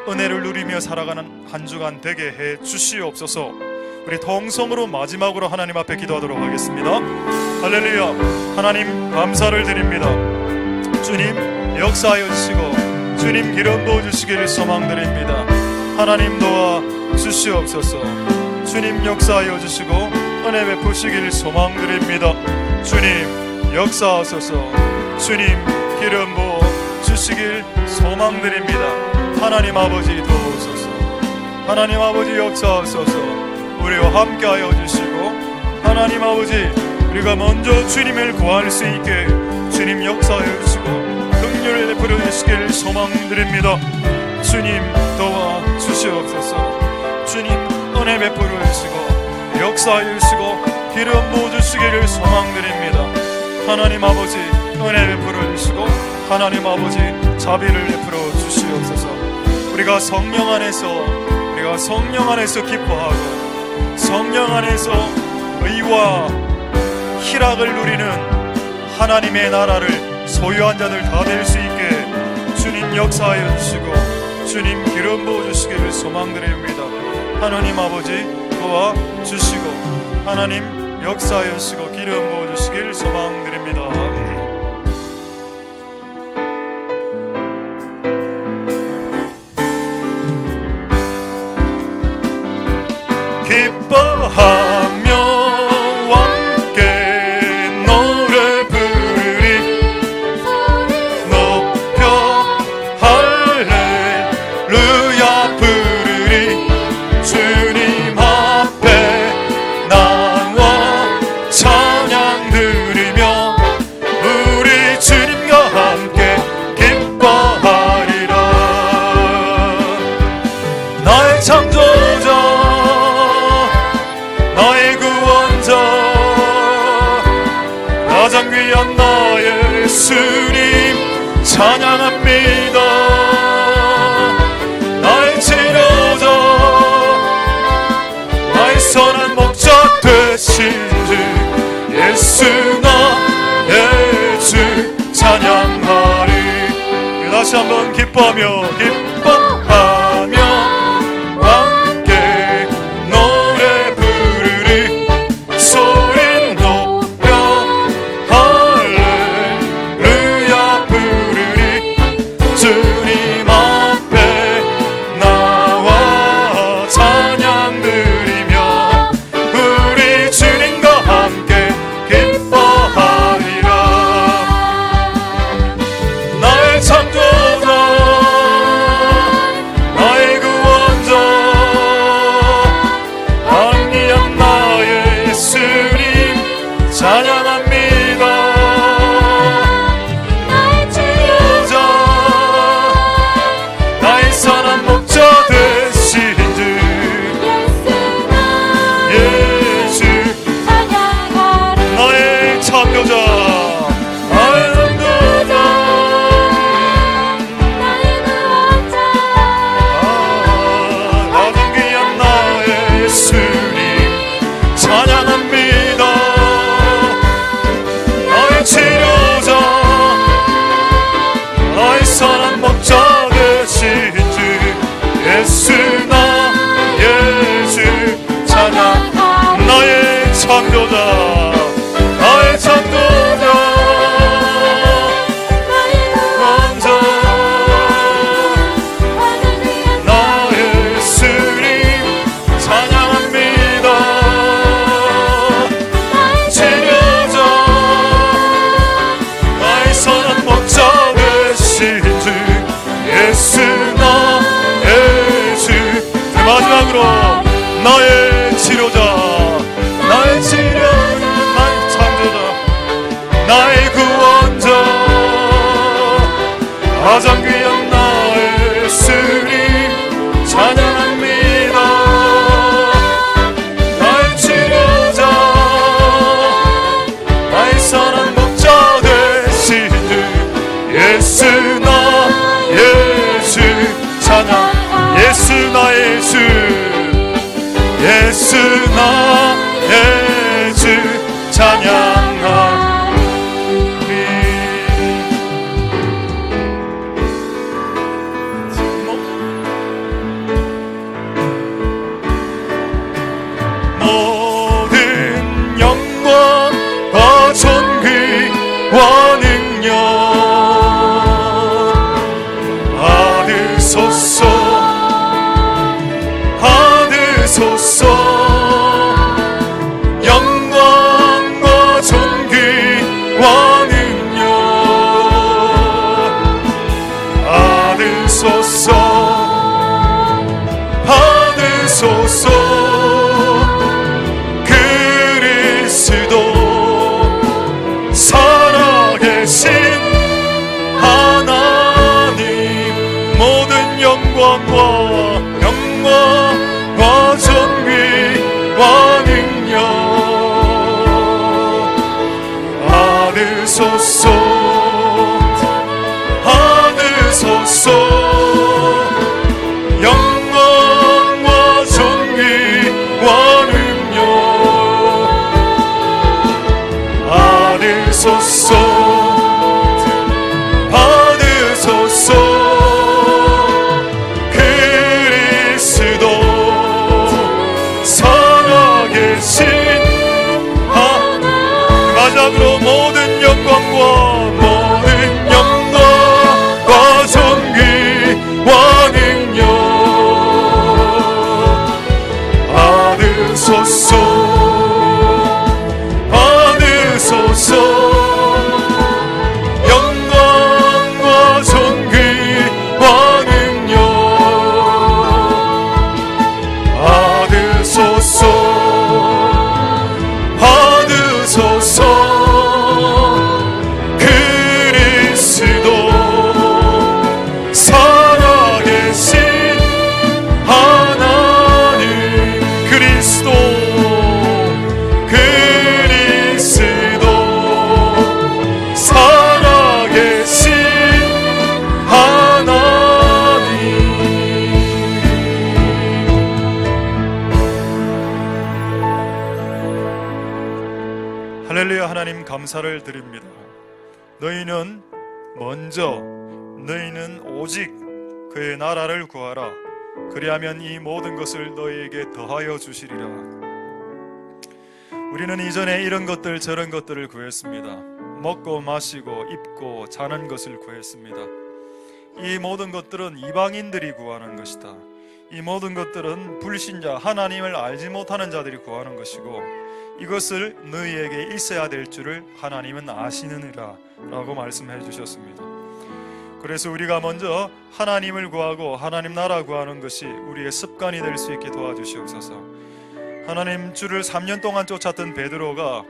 은혜를 누리며 살아가는 한 주간 되게 해 주시옵소서. 우리 통성으로 마지막으로 하나님 앞에 기도하도록 하겠습니다. 할렐루야. 하나님 감사를 드립니다. 주님 역사하여 주시고 주님 기름 부어주시기를 소망드립니다. 하나님 도와 주시옵소서. 주님 역사하여 주시고 은혜 베푸시기를 소망드립니다. 주님 역사하소서. 주님 기름 부어 주시길 소망드립니다. 하나님 아버지 도우소서. 하나님 아버지 역사하소서. 우리와 함께하여 주시고, 하나님 아버지 우리가 먼저 주님을 구할 수 있게 주님 역사하여 주시고 긍휼을 베풀어 주시길 소망드립니다. 주님 도와 주시옵소서. 주님 은혜 베풀어 주시고 역사하여 주시고 기름 부어 주시기를 소망드립니다. 하나님 아버지 은혜 베풀어 주시고 하나님 아버지 자비를 베풀어 주시옵소서. 우리가 성령 안에서 기뻐하고 성령 안에서 의와 희락을 누리는 하나님의 나라를 소유한 자들 다 될 수 있게 주님 역사하여 주시고 주님 기름 부어 주시기를 소망드립니다. 하나님 아버지 도와 주시고 하나님 역사하여 주시고 기름 부어 주시길 소망드립니다. 기뻐하며 함께 노래 부르리 높여 할렐루야 부르리 주님 앞에 나와 찬양 드리며 우리 주님과 함께 기뻐하리라. 나의 창조자 나의 구원자 가장 귀한 나의 예수님 찬양합니다. 나의 치료자 나의 선한 목자 되신 주 예수 나의 주 찬양하리. 다시 한번 기뻐하며 함께 노래 부르리 소리 높여 할렐루야 부르리 주님 앞에 나와 찬양 드리며 우리 주님과 함께 기뻐하리라. 나의 창조자 나의 구원자 안리한 나의 예수님 찬양합니다. 나의 치료자 나의 선한 목자 되신 주 예수 나의 창조자 나의 창조자 가장 귀한 나의 예수님 찬양합니다. 나의 치료자 나의 선한 목자 되신 주 예수 나의 주 찬양. 나의 창조자 나의 창조자 원자 나의 예수님 찬양합니다. 치료자 나의 선한 목자 되신 주 예수 나의 주. 마지막으로 나의 치료자 나의 치료자 나의 창조자 나의 구원자 가장 귀한 나의 예수님 찬양합니다. 나의 치료자 나의 선한 목자 되신 주 예수 나의 주 찬양. 예수 나의 주 예수 나의 주 찬양하리. 모든 영광과 존귀와 능력 받으소서 받으소서. 영광과 존귀 왕은요 받으소서 받으소서 그리스도 살아계신 하나님 모든 영광과 존귀 왕은요 받으소서 받으소서 영광과 존귀 왕은요 받으소서 받으소서 그리스도 살아계신 마지막으로 모든 영광과 존귀 왕은요 받으소서 받으소서 영광과 존귀 왕은요 받으소서 받으소서 그리스도 살아계신 하나님 그리스도 살아계신 하나님 할렐루야. 하나님 감사를 드립니다. 너희는 오직 그의 나라를 구하라. 그리하면 이 모든 것을 너희에게 더하여 주시리라. 우리는 이전에 이런 것들 저런 것들을 구했습니다. 먹고 마시고 입고 자는 것을 구했습니다. 이 모든 것들은 이방인들이 구하는 것이다. 이 모든 것들은 불신자 하나님을 알지 못하는 자들이 구하는 것이고 이것을 너희에게 있어야 될 줄을 하나님은 아시느니라 라고 말씀해 주셨습니다. 그래서 우리가 먼저 하나님을 구하고 하나님 나라 구하는 것이 우리의 습관이 될 수 있게 도와주시옵소서. 하나님 주를 3년 동안 쫓았던 베드로가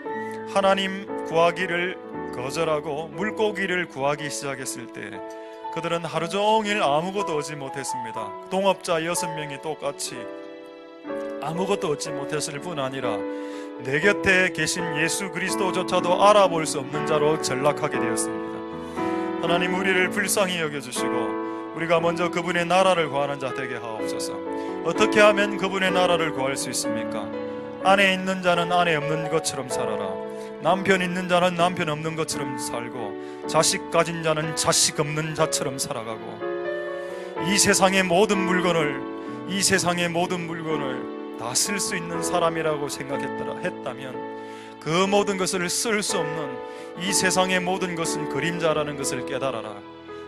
하나님 구하기를 거절하고 물고기를 구하기 시작했을 때 그들은 하루 종일 아무것도 얻지 못했습니다. 동업자 6명이 똑같이 아무것도 얻지 못했을 뿐 아니라 내 곁에 계신 예수 그리스도조차도 알아볼 수 없는 자로 전락하게 되었습니다. 하나님 우리를 불쌍히 여겨주시고 우리가 먼저 그분의 나라를 구하는 자 되게 하옵소서. 어떻게 하면 그분의 나라를 구할 수 있습니까? 안에 있는 자는 안에 없는 것처럼 살아라. 남편 있는 자는 남편 없는 것처럼 살고 자식 가진 자는 자식 없는 자처럼 살아가고 이 세상의 모든 물건을 다 쓸 수 있는 사람이라고 했다면 그 모든 것을 쓸 수 없는 이 세상의 모든 것은 그림자라는 것을 깨달아라.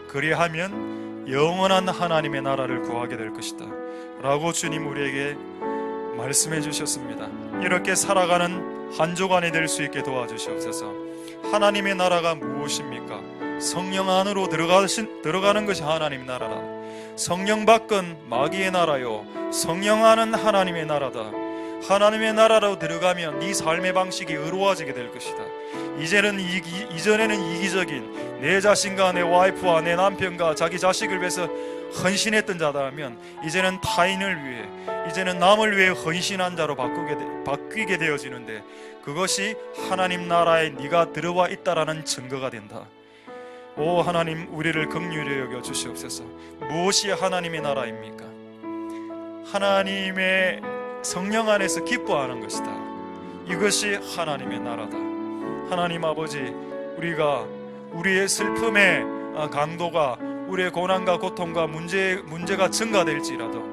그리하면 영원한 하나님의 나라를 구하게 될 것이다 라고 주님 우리에게 말씀해 주셨습니다. 이렇게 살아가는 한 주간이 될 수 있게 도와주시옵소서. 하나님의 나라가 무엇입니까? 성령 안으로 들어가는 것이 하나님의 나라라. 성령 밖은 마귀의 나라요 성령 안은 하나님의 나라다. 하나님의 나라로 들어가면 네 삶의 방식이 의로워지게 될 것이다. 이전에는 이기적인 내 자신과 내 와이프와 내 남편과 자기 자식을 위해서 헌신했던 자라면 이제는 타인을 위해 이제는 남을 위해 헌신한 자로 바뀌게 되어지는데 그것이 하나님 나라에 네가 들어와 있다라는 증거가 된다. 오 하나님 우리를 긍휼히 여겨 주시옵소서. 무엇이 하나님의 나라입니까? 하나님의 성령 안에서 기뻐하는 것이다. 이것이 하나님의 나라다. 하나님 아버지 우리가 우리의 슬픔의 강도가 우리의 고난과 고통과 문제가 증가될지라도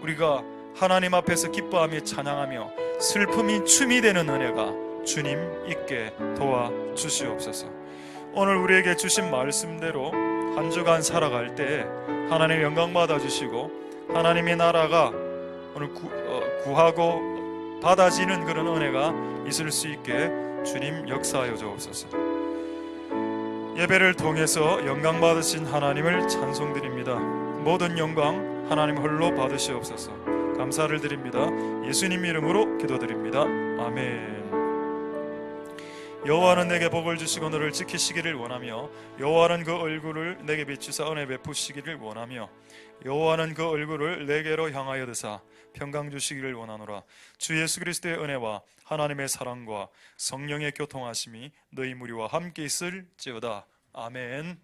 우리가 하나님 앞에서 기뻐하며 찬양하며 슬픔이 춤이 되는 은혜가 주님 있게 도와주시옵소서. 오늘 우리에게 주신 말씀대로 한 주간 살아갈 때 하나님 영광 받아주시고 하나님의 나라가 오늘 구하고 받아지는 그런 은혜가 있을 수 있게 주님 역사하여 주옵소서. 예배를 통해서 영광 받으신 하나님을 찬송드립니다. 모든 영광 하나님 홀로 받으시옵소서. 감사를 드립니다. 예수님 이름으로 기도드립니다. 아멘. 여호와는 내게 복을 주시고 너를 지키시기를 원하며 여호와는 그 얼굴을 내게 비추사 은혜 베푸시기를 원하며 여호와는 그 얼굴을 내게로 향하여 드사 평강 주시기를 원하노라. 주 예수 그리스도의 은혜와 하나님의 사랑과 성령의 교통하심이 너희 무리와 함께 있을지어다. 아멘.